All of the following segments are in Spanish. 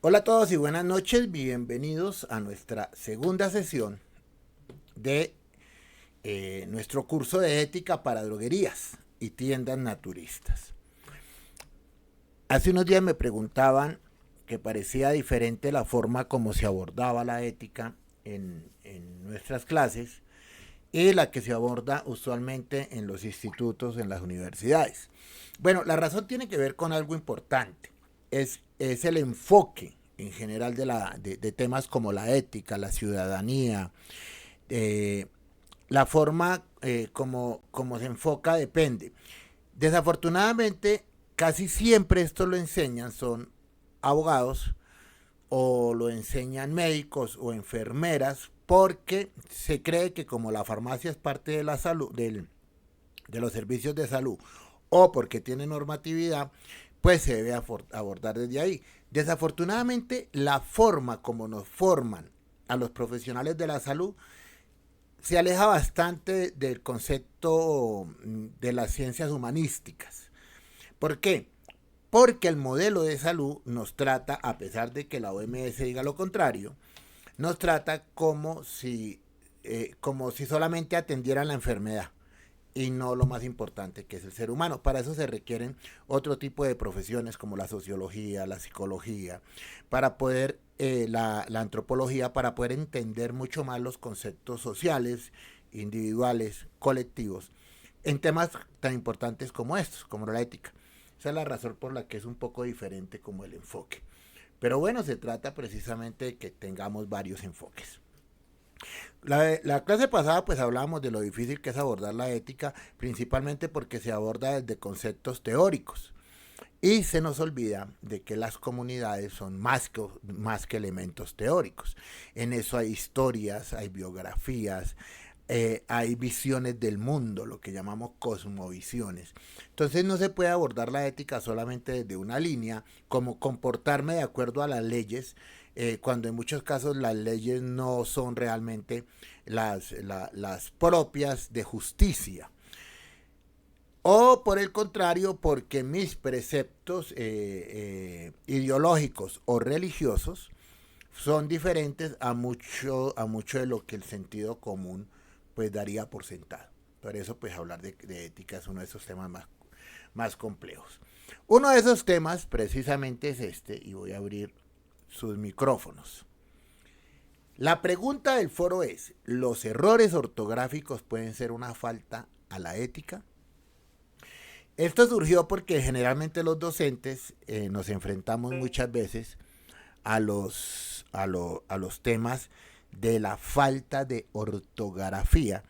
Hola a todos y buenas noches, bienvenidos a nuestra segunda sesión de nuestro curso de ética para droguerías y tiendas naturistas. Hace unos días me preguntaban que parecía diferente la forma como se abordaba la ética en nuestras clases y la que se aborda usualmente en los institutos, en las universidades. Bueno, la razón tiene que ver con algo importante, es el enfoque en general de temas como la ética, la ciudadanía, eh, la forma como se enfoca depende. Desafortunadamente, casi siempre esto lo enseñan son abogados o lo enseñan médicos o enfermeras porque se cree que como la farmacia es parte de la salud, de los servicios de salud o porque tiene normatividad, pues se debe abordar desde ahí. Desafortunadamente, la forma como nos forman a los profesionales de la salud se aleja bastante del concepto de las ciencias humanísticas. ¿Por qué? Porque el modelo de salud nos trata, a pesar de que la OMS diga lo contrario, nos trata como si solamente atendieran la enfermedad y no lo más importante que es el ser humano. Para eso se requieren otro tipo de profesiones como la sociología, la psicología, para poder, la antropología, para poder entender mucho más los conceptos sociales, individuales, colectivos, en temas tan importantes como estos, como la ética. Esa es la razón por la que es un poco diferente como el enfoque. Pero bueno, se trata precisamente de que tengamos varios enfoques. La clase pasada pues hablábamos de lo difícil que es abordar la ética, principalmente porque se aborda desde conceptos teóricos. Y se nos olvida de que las comunidades son más que elementos teóricos. En eso hay historias, hay biografías, hay visiones del mundo, lo que llamamos cosmovisiones. Entonces no se puede abordar la ética solamente desde una línea, como comportarme de acuerdo a las leyes, cuando en muchos casos las leyes no son realmente las propias de justicia. O por el contrario, porque mis preceptos ideológicos o religiosos son diferentes a mucho de lo que el sentido común pues daría por sentado. Por eso pues hablar de ética es uno de esos temas más complejos. Uno de esos temas precisamente es este y voy a abrir sus micrófonos. La pregunta del foro es, ¿los errores ortográficos pueden ser una falta a la ética? Esto surgió porque generalmente los docentes nos enfrentamos muchas veces a los temas de la falta de ortografía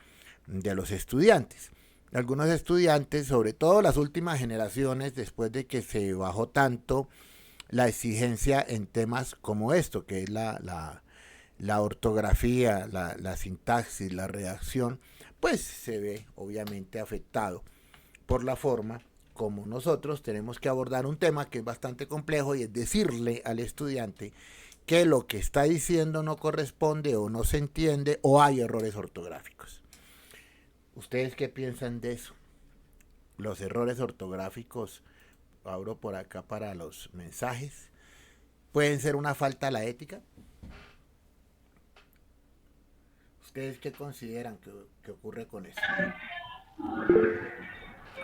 de los estudiantes. Algunos estudiantes, sobre todo las últimas generaciones, después de que se bajó tanto la exigencia en temas como esto, que es la ortografía, la sintaxis, la redacción, pues se ve obviamente afectado por la forma como nosotros tenemos que abordar un tema que es bastante complejo y es decirle al estudiante que lo que está diciendo no corresponde o no se entiende o hay errores ortográficos. ¿Ustedes qué piensan de eso? Los errores ortográficos, abro por acá para los mensajes, pueden ser una falta a la ética. ¿Ustedes qué consideran que ocurre con eso?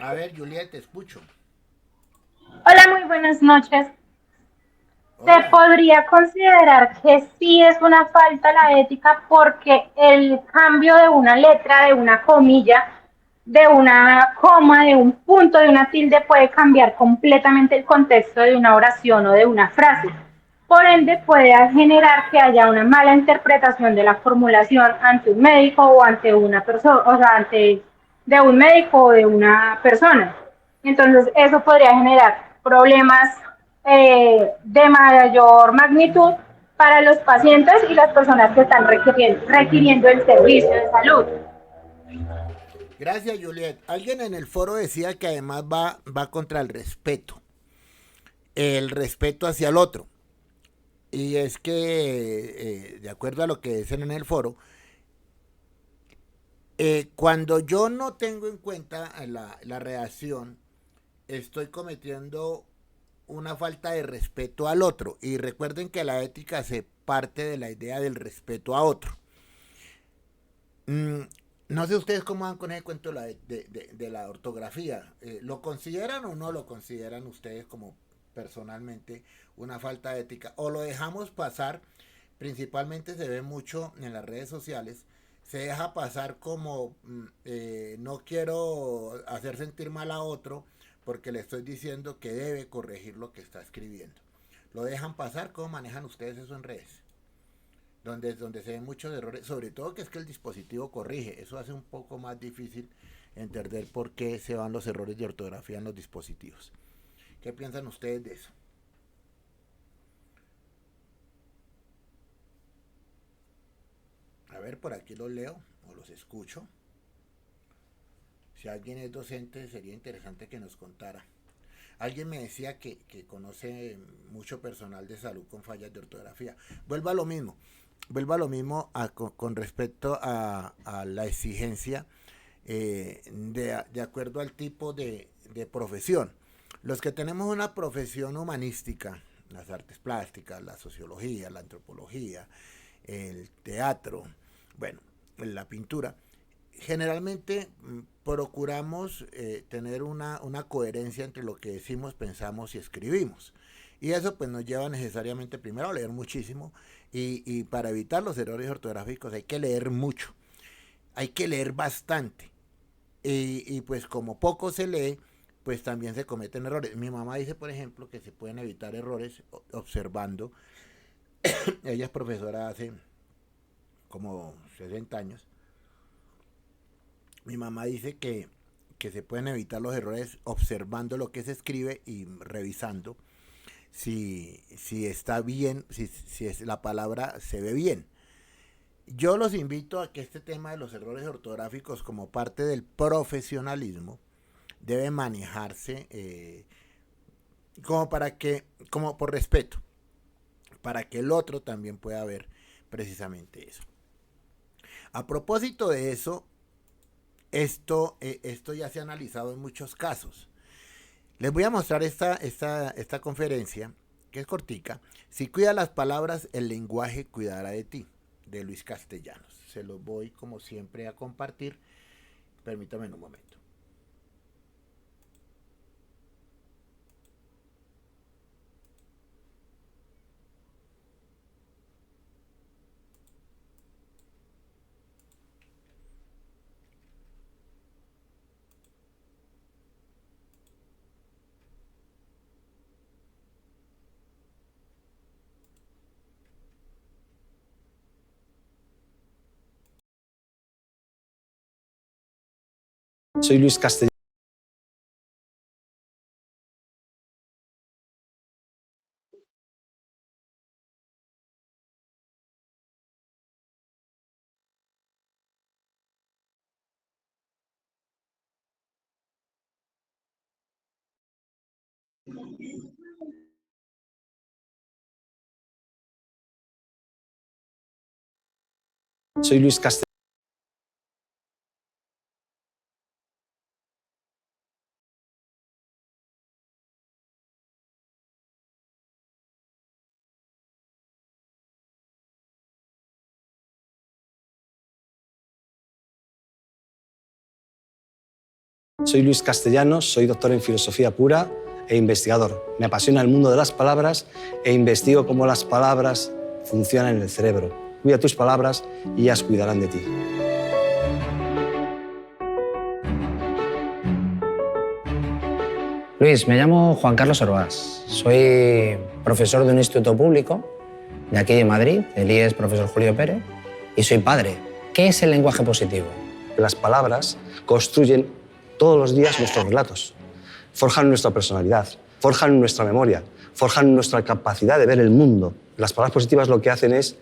A ver, Juliet, te escucho. Hola, muy buenas noches. Se Hola. podría considerar que sí es una falta a la ética porque el cambio de una letra, de una comilla, de una coma, de un punto, de una tilde puede cambiar completamente el contexto de una oración o de una frase. Por ende, puede generar que haya una mala interpretación de la formulación ante un médico o ante una persona, o sea, ante de un médico o de una persona. Entonces, eso podría generar problemas de mayor magnitud para los pacientes y las personas que están requiriendo el servicio de salud. Gracias, Juliet. Alguien en el foro decía que además va contra el respeto hacia el otro. Y es que, de acuerdo a lo que dicen en el foro, cuando yo no tengo en cuenta la redacción, estoy cometiendo una falta de respeto al otro. Y recuerden que la ética se parte de la idea del respeto a otro. No sé ustedes cómo van con ese cuento de la ortografía. ¿Lo consideran o no lo consideran ustedes como personalmente una falta de ética? ¿O lo dejamos pasar? Principalmente se ve mucho en las redes sociales. Se deja pasar como no quiero hacer sentir mal a otro porque le estoy diciendo que debe corregir lo que está escribiendo. ¿Lo dejan pasar? ¿Cómo manejan ustedes eso en redes? Donde se ven muchos errores, sobre todo que es que el dispositivo corrige. Eso hace un poco más difícil entender por qué se van los errores de ortografía en los dispositivos. ¿Qué piensan ustedes de eso? A ver, por aquí los leo o los escucho. Si alguien es docente, sería interesante que nos contara. Alguien me decía que conoce mucho personal de salud con fallas de ortografía. Vuelva a lo mismo con respecto a la exigencia de acuerdo al tipo de profesión. Los que tenemos una profesión humanística, las artes plásticas, la sociología, la antropología, el teatro, bueno, la pintura, generalmente procuramos tener una coherencia entre lo que decimos, pensamos y escribimos. Y eso pues nos lleva necesariamente primero a leer muchísimo y para evitar los errores ortográficos hay que leer mucho, hay que leer bastante. Y pues como poco se lee, pues también se cometen errores. Mi mamá dice, por ejemplo, que se pueden evitar errores observando. Ella es profesora hace como 60 años. Mi mamá dice que se pueden evitar los errores observando lo que se escribe y revisando si está bien, si es, la palabra se ve bien. Yo los invito a que este tema de los errores ortográficos como parte del profesionalismo debe manejarse como por respeto, para que el otro también pueda ver precisamente eso. A propósito de eso, esto ya se ha analizado en muchos casos. Les voy a mostrar esta conferencia, que es cortica. Si cuidas las palabras, el lenguaje cuidará de ti, de Luis Castellanos. Se los voy, como siempre, a compartir. Permítanme un momento. Soy Luis Castellanos. Soy Luis Castellanos. Soy Luis Castellanos, soy doctor en filosofía pura e investigador. Me apasiona el mundo de las palabras e investigo cómo las palabras funcionan en el cerebro. Cuida tus palabras y ellas cuidarán de ti. Luis, me llamo Juan Carlos Orvás. Soy profesor de un instituto público de aquí de Madrid, el IES Profesor Julio Pérez, y soy padre. ¿Qué es el lenguaje positivo? Las palabras construyen todos los días nuestros relatos, forjan nuestra personalidad, forjan nuestra memoria, forjan nuestra capacidad de ver el mundo. Las palabras positivas lo que hacen es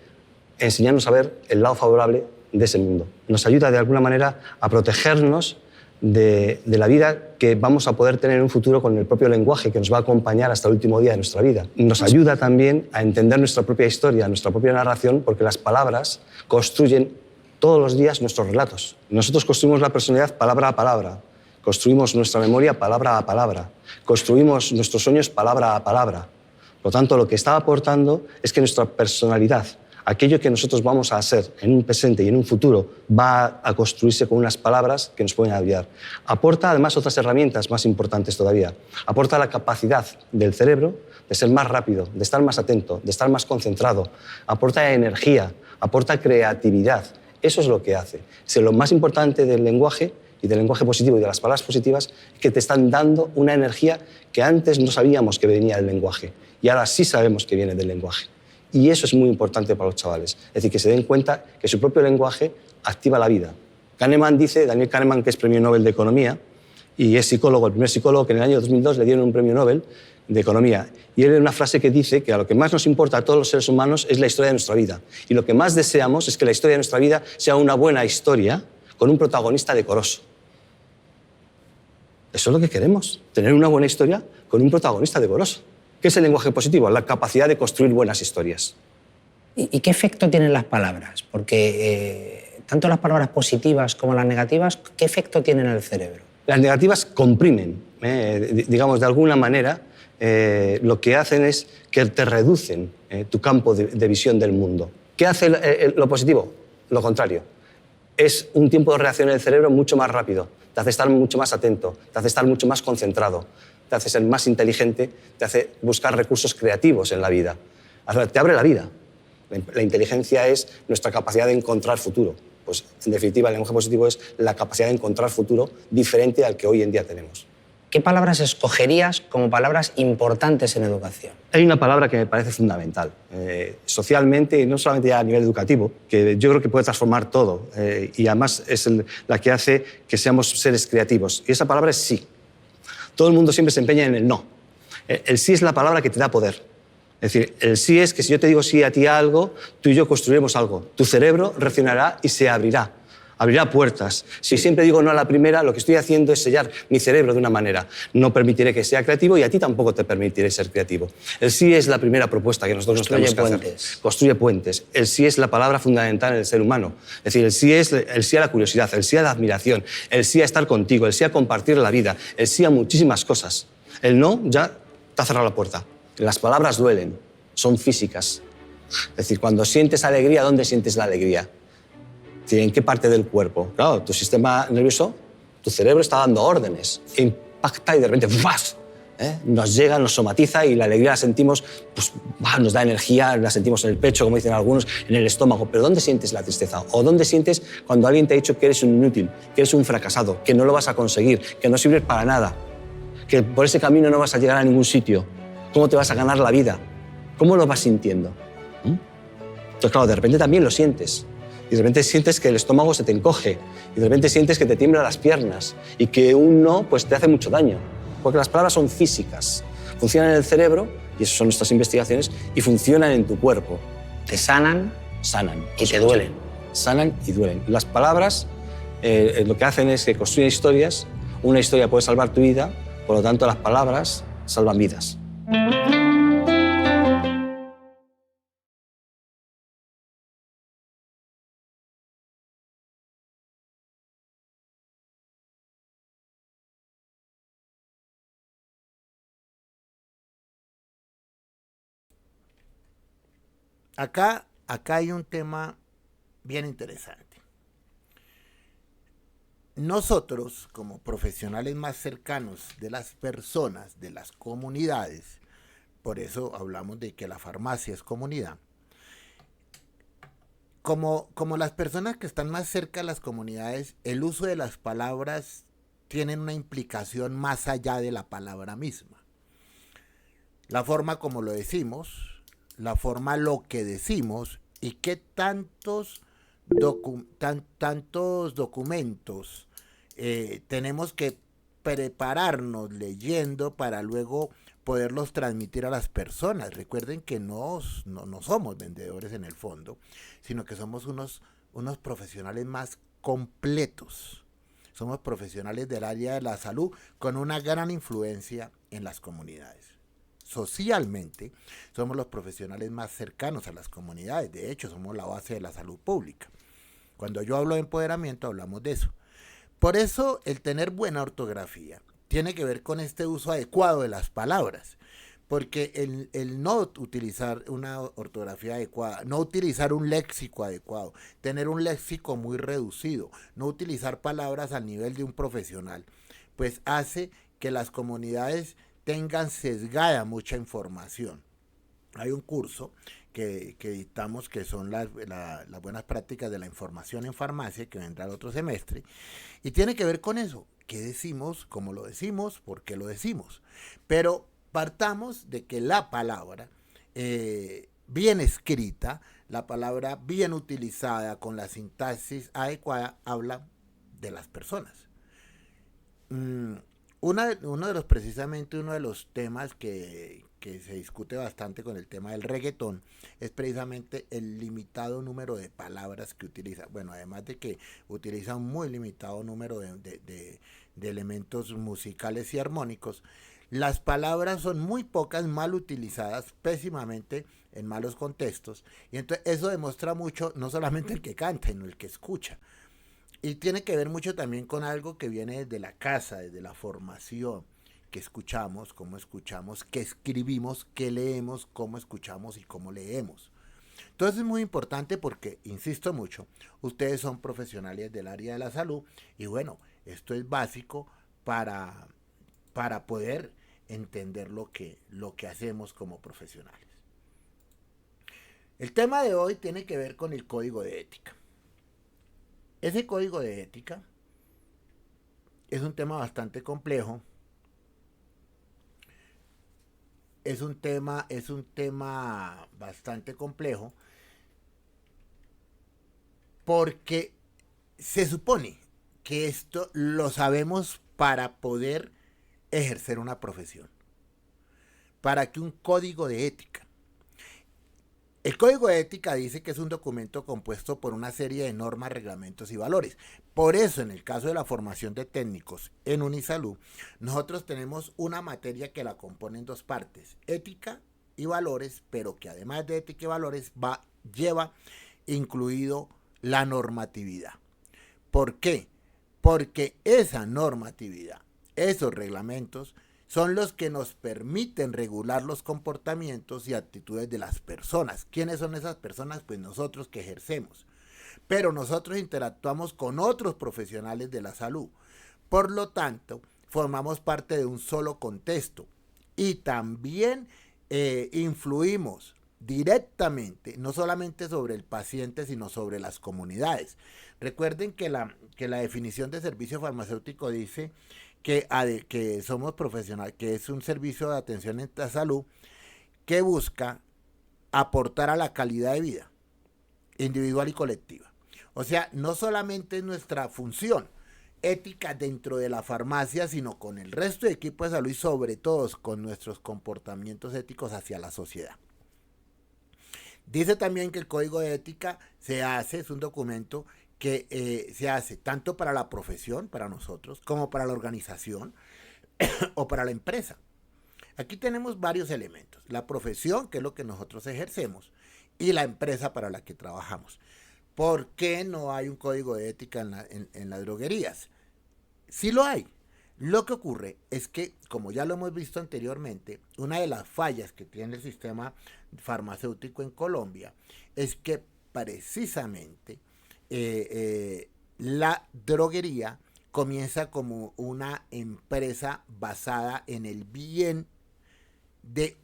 enseñarnos a ver el lado favorable de ese mundo. Nos ayuda de alguna manera a protegernos de la vida que vamos a poder tener en un futuro con el propio lenguaje que nos va a acompañar hasta el último día de nuestra vida. Nos ayuda también a entender nuestra propia historia, nuestra propia narración, porque las palabras construyen todos los días nuestros relatos. Nosotros construimos la personalidad palabra a palabra. construimos nuestra memoria palabra a palabra, construimos nuestros sueños palabra a palabra. Por lo tanto, lo que está aportando es que nuestra personalidad, aquello que nosotros vamos a hacer en un presente y en un futuro, va a construirse con unas palabras que nos pueden ayudar. Aporta además otras herramientas más importantes todavía. Aporta la capacidad del cerebro de ser más rápido, de estar más atento, de estar más concentrado. Aporta energía, aporta creatividad. Eso es lo que hace. Lo más importante del lenguaje y del lenguaje positivo y de las palabras positivas es que te están dando una energía que antes no sabíamos que venía del lenguaje y ahora sí sabemos que viene del lenguaje. Y eso es muy importante para los chavales. Es decir, que se den cuenta que su propio lenguaje activa la vida. Kahneman dice, Daniel Kahneman, que es premio Nobel de Economía y es psicólogo, el primer psicólogo que en el año 2002 le dieron un premio Nobel de Economía. Y él en una frase que dice que a lo que más nos importa a todos los seres humanos es la historia de nuestra vida. Y lo que más deseamos es que la historia de nuestra vida sea una buena historia con un protagonista decoroso. Eso es lo que queremos, tener una buena historia con un protagonista decoroso. ¿Qué es el lenguaje positivo? La capacidad de construir buenas historias. ¿Y qué efecto tienen las palabras? Porque tanto las palabras positivas como las negativas, ¿qué efecto tienen en el cerebro? Las negativas comprimen, digamos, de alguna manera, lo que hacen es que te reducen tu campo de visión del mundo. ¿Qué hace lo positivo? Lo contrario. Es un tiempo de reacción en el cerebro mucho más rápido, te hace estar mucho más atento, te hace estar mucho más concentrado, te hace ser más inteligente, te hace buscar recursos creativos en la vida. Te abre la vida. La inteligencia es nuestra capacidad de encontrar futuro. Pues, en definitiva, el lenguaje positivo es la capacidad de encontrar futuro diferente al que hoy en día tenemos. ¿Qué palabras escogerías como palabras importantes en educación? Hay una palabra que me parece fundamental, socialmente y no solamente ya a nivel educativo, que yo creo que puede transformar todo y además es la que hace que seamos seres creativos. Y esa palabra es sí. Todo el mundo siempre se empeña en el no. El sí es la palabra que te da poder. Es decir, el sí es que si yo te digo sí a ti a algo, tú y yo construiremos algo. Tu cerebro reaccionará y se abrirá. Abrirá puertas. Si siempre digo no a la primera, lo que estoy haciendo es sellar mi cerebro de una manera. No permitiré que sea creativo y a ti tampoco te permitiré ser creativo. El sí es la primera propuesta que nosotros nos tenemos que hacer. Construye puentes. El sí es la palabra fundamental en el ser humano. Es decir, el sí a la curiosidad, el sí a la admiración, el sí a estar contigo, el sí a compartir la vida, el sí a muchísimas cosas. El no ya te ha cerrado la puerta. Las palabras duelen, son físicas. Es decir, cuando sientes alegría, ¿dónde sientes la alegría? ¿En qué parte del cuerpo? Claro, tu sistema nervioso, tu cerebro está dando órdenes. Impacta y de repente ¡vas! Nos llega, nos somatiza y la alegría la sentimos, pues nos da energía, la sentimos en el pecho, como dicen algunos, en el estómago. Pero ¿dónde sientes la tristeza? ¿O dónde sientes cuando alguien te ha dicho que eres un inútil, que eres un fracasado, que no lo vas a conseguir, que no sirves para nada, que por ese camino no vas a llegar a ningún sitio? ¿Cómo te vas a ganar la vida? ¿Cómo lo vas sintiendo? Entonces, claro, de repente también lo sientes. Y de repente sientes que el estómago se te encoge. Y de repente sientes que te tiemblan las piernas. Y que un no pues, te hace mucho daño. Porque las palabras son físicas. Funcionan en el cerebro, y esas son nuestras investigaciones, y funcionan en tu cuerpo. Te sanan, Sanan. y te duelen. Sanan y duelen. Las palabras lo que hacen es que construyen historias. Una historia puede salvar tu vida, por lo tanto las palabras salvan vidas. Acá hay un tema bien interesante. Nosotros, como profesionales más cercanos de las personas, de las comunidades, por eso hablamos de que la farmacia es comunidad, como las personas que están más cerca de las comunidades, el uso de las palabras tiene una implicación más allá de la palabra misma. La forma como lo decimos, la forma lo que decimos y qué tantos documentos tenemos que prepararnos leyendo para luego poderlos transmitir a las personas. Recuerden que no somos vendedores en el fondo, sino que somos unos profesionales más completos. Somos profesionales del área de la salud con una gran influencia en las comunidades. Socialmente, somos los profesionales más cercanos a las comunidades. De hecho, somos la base de la salud pública. Cuando yo hablo de empoderamiento, hablamos de eso. Por eso el tener buena ortografía tiene que ver con este uso adecuado de las palabras. Porque el no utilizar una ortografía adecuada, no utilizar un léxico adecuado, tener un léxico muy reducido, no utilizar palabras al nivel de un profesional, pues hace que las comunidades tengan sesgada mucha información. Hay un curso que dictamos que son las buenas prácticas de la información en farmacia, que vendrá el otro semestre, y tiene que ver con eso. ¿Qué decimos? ¿Cómo lo decimos? ¿Por qué lo decimos? Pero partamos de que la palabra bien escrita, la palabra bien utilizada con la sintaxis adecuada, habla de las personas. Precisamente uno de los temas que se discute bastante con el tema del reggaetón es precisamente el limitado número de palabras que utiliza. Bueno, además de que utiliza un muy limitado número de elementos musicales y armónicos, las palabras son muy pocas, mal utilizadas, pésimamente en malos contextos, y entonces eso demuestra mucho, no solamente el que canta, sino el que escucha. Y tiene que ver mucho también con algo que viene desde la casa, desde la formación, que escuchamos, cómo escuchamos, qué escribimos, qué leemos, cómo escuchamos y cómo leemos. Entonces es muy importante porque, insisto mucho, ustedes son profesionales del área de la salud y bueno, esto es básico para poder entender lo que hacemos como profesionales. El tema de hoy tiene que ver con el código de ética. Ese código de ética es un tema bastante complejo. Es un tema bastante complejo porque se supone que esto lo sabemos para poder ejercer una profesión, para que un código de ética. El código de ética dice que es un documento compuesto por una serie de normas, reglamentos y valores. Por eso, en el caso de la formación de técnicos en Unisalud, nosotros tenemos una materia que la compone en dos partes, ética y valores, pero que además de ética y valores lleva incluido la normatividad. ¿Por qué? Porque esa normatividad, esos reglamentos, son los que nos permiten regular los comportamientos y actitudes de las personas. ¿Quiénes son esas personas? Pues nosotros que ejercemos. Pero nosotros interactuamos con otros profesionales de la salud. Por lo tanto, formamos parte de un solo contexto. Y también influimos directamente, no solamente sobre el paciente, sino sobre las comunidades. Recuerden que la definición de servicio farmacéutico dice que somos profesionales, que es un servicio de atención en la salud que busca aportar a la calidad de vida individual y colectiva. O sea, no solamente es nuestra función ética dentro de la farmacia, sino con el resto de equipos de salud y sobre todo con nuestros comportamientos éticos hacia la sociedad. Dice también que el código de ética es un documento que se hace tanto para la profesión, para nosotros, como para la organización o para la empresa. Aquí tenemos varios elementos. La profesión, que es lo que nosotros ejercemos, y la empresa para la que trabajamos. ¿Por qué no hay un código de ética en las droguerías? Sí lo hay. Lo que ocurre es que, como ya lo hemos visto anteriormente, una de las fallas que tiene el sistema farmacéutico en Colombia es que precisamente la droguería comienza como una empresa basada en el bien de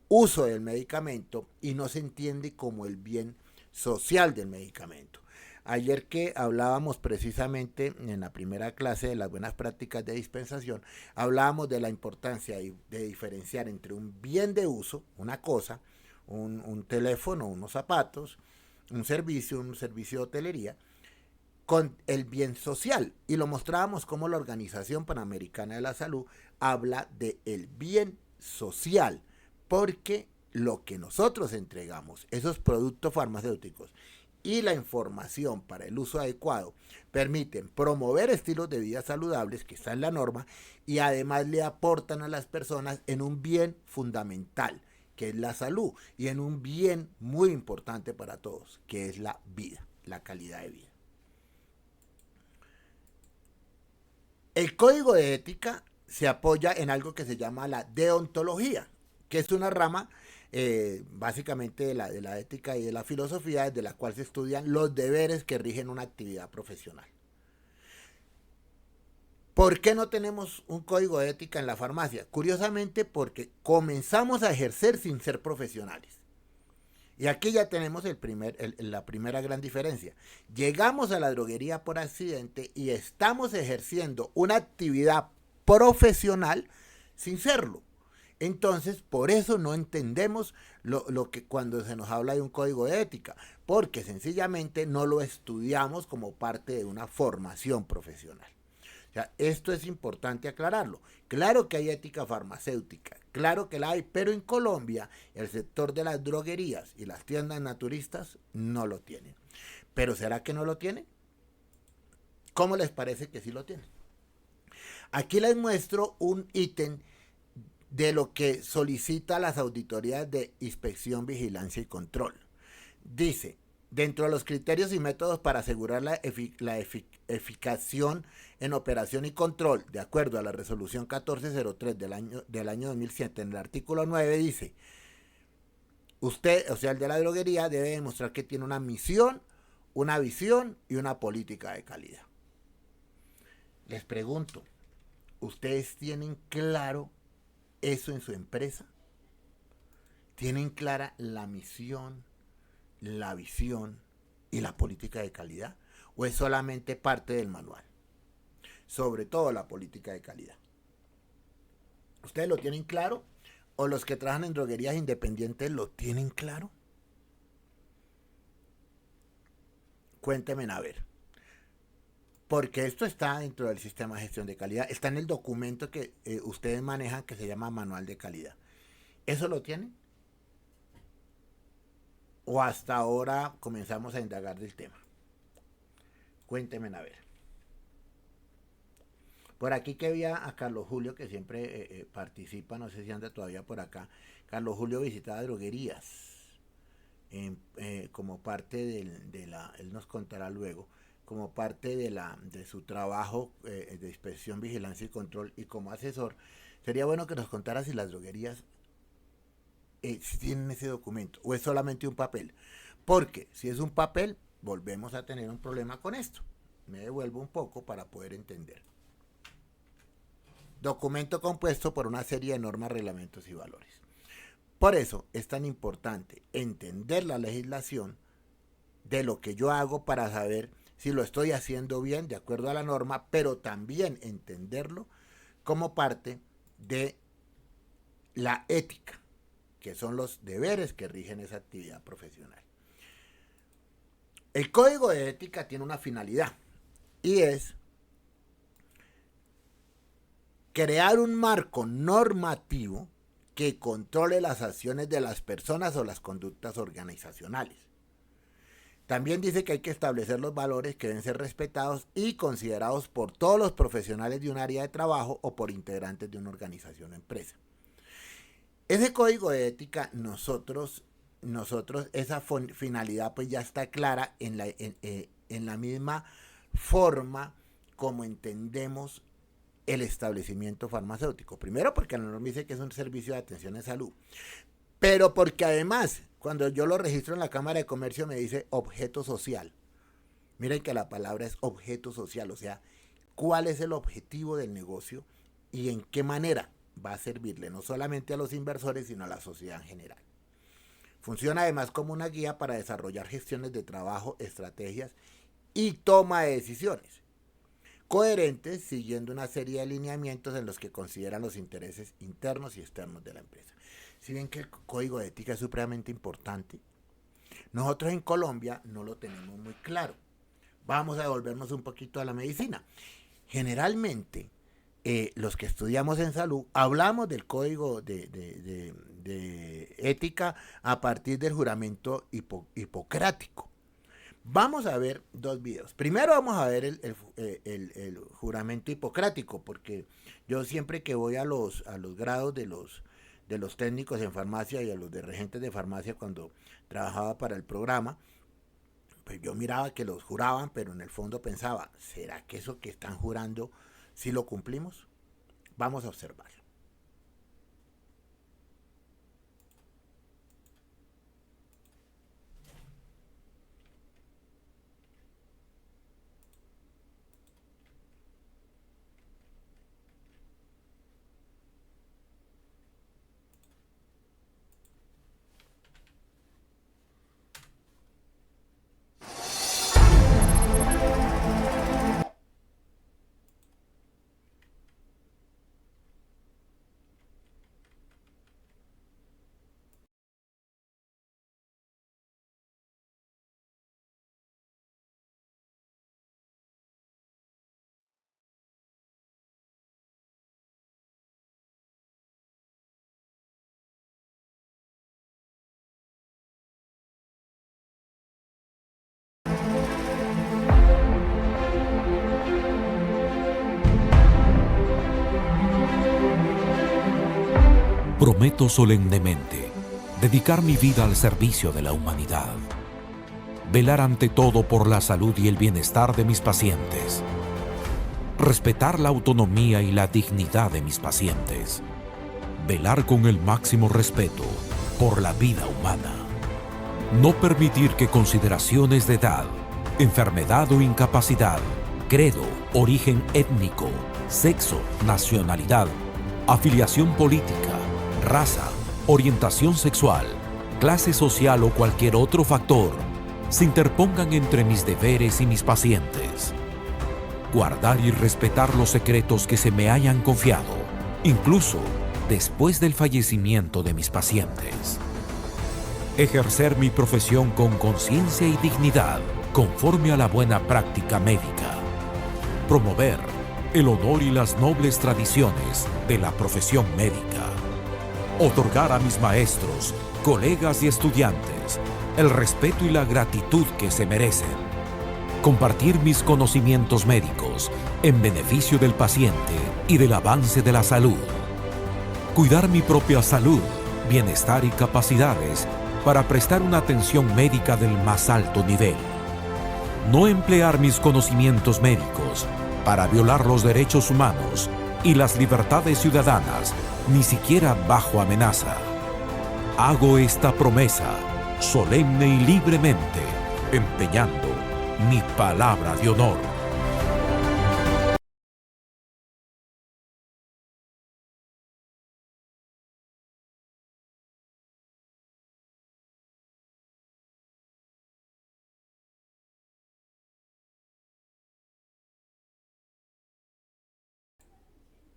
uso del medicamento y no se entiende como el bien social del medicamento. Ayer que hablábamos precisamente en la primera clase de las buenas prácticas de dispensación, hablábamos de la importancia de diferenciar entre un bien de uso, una cosa, un teléfono, unos zapatos, un servicio de hotelería, con el bien social. Y lo mostrábamos como la Organización Panamericana de la Salud habla del bien social, porque lo que nosotros entregamos, esos productos farmacéuticos y la información para el uso adecuado, permiten promover estilos de vida saludables, que está en la norma, y además le aportan a las personas en un bien fundamental, que es la salud, y en un bien muy importante para todos, que es la vida, la calidad de vida. El código de ética se apoya en algo que se llama la deontología, que es una rama básicamente de la ética y de la filosofía, desde la cual se estudian los deberes que rigen una actividad profesional. ¿Por qué no tenemos un código de ética en la farmacia? Curiosamente porque comenzamos a ejercer sin ser profesionales. Y aquí ya tenemos la primera gran diferencia. Llegamos a la droguería por accidente y estamos ejerciendo una actividad profesional sin serlo. Entonces, por eso no entendemos lo que cuando se nos habla de un código de ética, porque sencillamente no lo estudiamos como parte de una formación profesional. O sea, esto es importante aclararlo. Claro que hay ética farmacéutica, claro que la hay, pero en Colombia el sector de las droguerías y las tiendas naturistas no lo tienen. ¿Pero será que no lo tienen? ¿Cómo les parece que sí lo tienen? Aquí les muestro un ítem de lo que solicita las auditorías de inspección, vigilancia y control. Dice, dentro de los criterios y métodos para asegurar la eficacia en operación y control, de acuerdo a la resolución 1403 del año 2007, en el artículo 9 dice, usted, o sea, el de la droguería, debe demostrar que tiene una misión, una visión y una política de calidad. Les pregunto, ¿ustedes tienen claro eso en su empresa? ¿Tienen clara la misión, la visión y la política de calidad? ¿O es solamente parte del manual? Sobre todo la política de calidad. ¿Ustedes lo tienen claro? ¿O los que trabajan en droguerías independientes lo tienen claro? Cuéntenme a ver. Porque esto está dentro del sistema de gestión de calidad. Está en el documento que ustedes manejan que se llama Manual de Calidad. ¿Eso lo tienen? ¿O hasta ahora comenzamos a indagar del tema? Cuéntenme a ver. Por aquí que vi a Carlos Julio, que siempre participa, no sé si anda todavía por acá. Carlos Julio visitaba droguerías como parte él nos contará luego, como parte de su trabajo de inspección, vigilancia y control y como asesor. Sería bueno que nos contara si las droguerías si tienen ese documento o es solamente un papel. Porque si es un papel, volvemos a tener un problema con esto. Me devuelvo un poco para poder entender. Documento compuesto por una serie de normas, reglamentos y valores. Por eso es tan importante entender la legislación de lo que yo hago para saber si lo estoy haciendo bien de acuerdo a la norma, pero también entenderlo como parte de la ética, que son los deberes que rigen esa actividad profesional. El código de ética tiene una finalidad y es crear un marco normativo que controle las acciones de las personas o las conductas organizacionales. También dice que hay que establecer los valores que deben ser respetados y considerados por todos los profesionales de un área de trabajo o por integrantes de una organización o empresa. Ese código de ética, nosotros esa finalidad pues ya está clara en la misma forma como entendemos el establecimiento farmacéutico. Primero porque la norma dice que es un servicio de atención en salud, pero porque además cuando yo lo registro en la Cámara de Comercio me dice objeto social. Miren que la palabra es objeto social, o sea, cuál es el objetivo del negocio y en qué manera va a servirle no solamente a los inversores, sino a la sociedad en general. Funciona además como una guía para desarrollar gestiones de trabajo, estrategias y toma de decisiones coherentes, siguiendo una serie de alineamientos en los que consideran los intereses internos y externos de la empresa. Si bien que el código de ética es supremamente importante, nosotros en Colombia no lo tenemos muy claro. Vamos a devolvernos un poquito a la medicina. Generalmente, los que estudiamos en salud, hablamos del código de ética a partir del juramento hipocrático. Vamos a ver dos videos. Primero vamos a ver el juramento hipocrático, porque yo siempre que voy a los grados de los técnicos en farmacia y a los de regentes de farmacia cuando trabajaba para el programa, pues yo miraba que los juraban, pero en el fondo pensaba, ¿será que eso que están jurando Si lo cumplimos, vamos a observarlo. Prometo solemnemente dedicar mi vida al servicio de la humanidad, velar ante todo por la salud y el bienestar de mis pacientes, respetar la autonomía y la dignidad de mis pacientes, velar con el máximo respeto por la vida humana, no permitir que consideraciones de edad, enfermedad o incapacidad, credo, origen étnico, sexo, nacionalidad, afiliación política, raza, orientación sexual, clase social o cualquier otro factor se interpongan entre mis deberes y mis pacientes. Guardar y respetar los secretos que se me hayan confiado, incluso después del fallecimiento de mis pacientes. Ejercer mi profesión con conciencia y dignidad, conforme a la buena práctica médica. Promover el honor y las nobles tradiciones de la profesión médica. Otorgar a mis maestros, colegas y estudiantes el respeto y la gratitud que se merecen. Compartir mis conocimientos médicos en beneficio del paciente y del avance de la salud. Cuidar mi propia salud, bienestar y capacidades para prestar una atención médica del más alto nivel. No emplear mis conocimientos médicos para violar los derechos humanos y las libertades ciudadanas, ni siquiera bajo amenaza. Hago esta promesa, solemne y libremente, empeñando mi palabra de honor.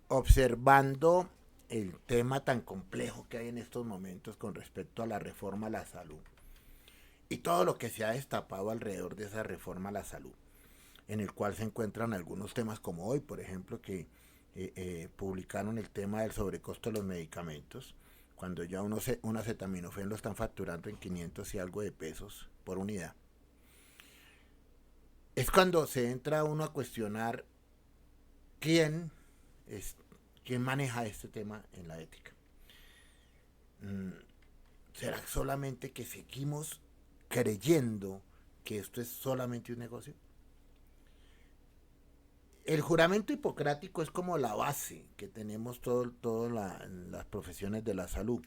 Observando el tema tan complejo que hay en estos momentos con respecto a la reforma a la salud y todo lo que se ha destapado alrededor de esa reforma a la salud, en el cual se encuentran algunos temas como hoy, por ejemplo, que publicaron el tema del sobrecosto de los medicamentos, cuando ya un acetaminofén lo están facturando en 500 y algo de pesos por unidad. Es cuando se entra uno a cuestionar quién maneja este tema en la ética. ¿Será solamente que seguimos creyendo que esto es solamente un negocio? El juramento hipocrático es como la base que tenemos todas las profesiones de la salud.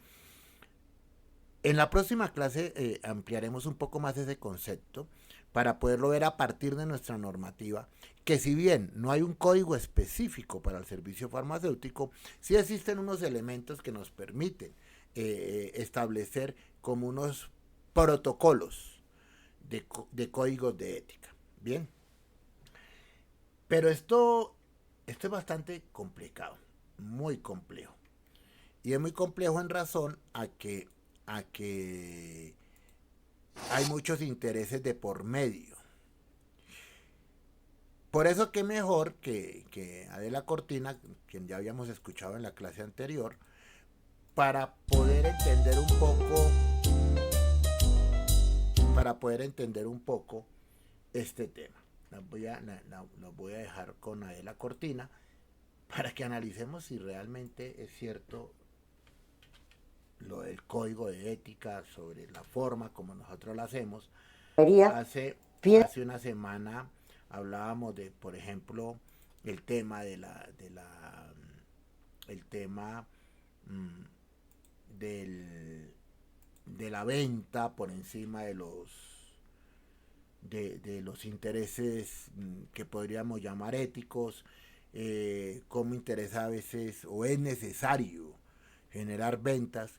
En la próxima clase ampliaremos un poco más ese concepto para poderlo ver a partir de nuestra normativa, que si bien no hay un código específico para el servicio farmacéutico, sí existen unos elementos que nos permiten establecer como unos protocolos de códigos de ética. Bien. Pero esto es bastante complicado, muy complejo. Y es muy complejo en razón a que hay muchos intereses de por medio. Por eso que mejor que Adela Cortina, quien ya habíamos escuchado en la clase anterior, para poder entender un poco este tema. Los voy a dejar con Adela Cortina para que analicemos si realmente es cierto lo del código de ética, sobre la forma como nosotros lo hacemos. Hace una semana hablábamos de, por ejemplo, el tema el tema de la venta por encima de los intereses que podríamos llamar éticos, cómo interesa a veces o es necesario generar ventas,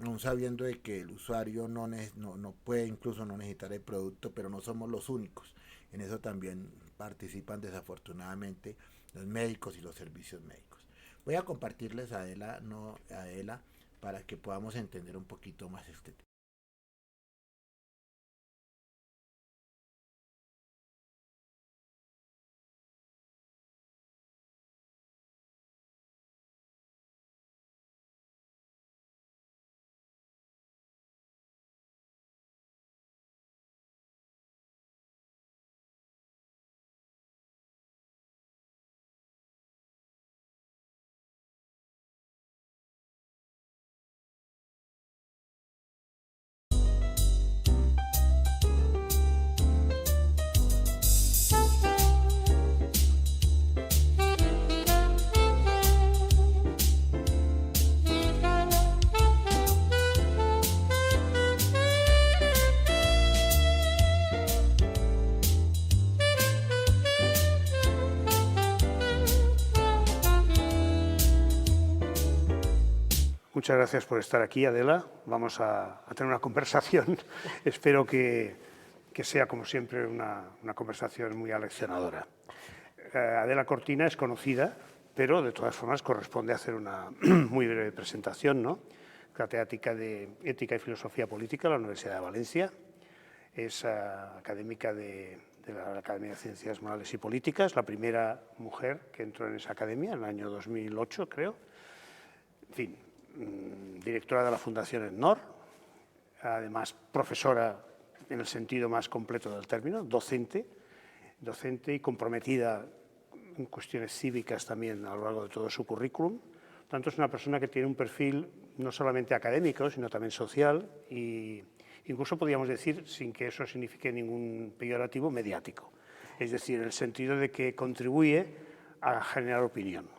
aún sabiendo de que el usuario no puede incluso no necesitar el producto, pero no somos los únicos. En eso también participan desafortunadamente los médicos y los servicios médicos. Voy a compartirles a Adela para que podamos entender un poquito más este tema. Muchas gracias por estar aquí, Adela. Vamos a tener una conversación. Espero que sea, como siempre, una conversación muy aleccionadora. Adela Cortina es conocida, pero de todas formas corresponde hacer una muy breve presentación, ¿no? Catedrática de Ética y Filosofía Política de la Universidad de Valencia. Es académica de la Academia de Ciencias Morales y Políticas, la primera mujer que entró en esa academia en el año 2008, creo. En fin, directora de la Fundación ENNOR, además profesora en el sentido más completo del término, docente y comprometida en cuestiones cívicas también a lo largo de todo su currículum. Por tanto, es una persona que tiene un perfil no solamente académico, sino también social e incluso podríamos decir, sin que eso signifique ningún peyorativo, mediático. Es decir, en el sentido de que contribuye a generar opinión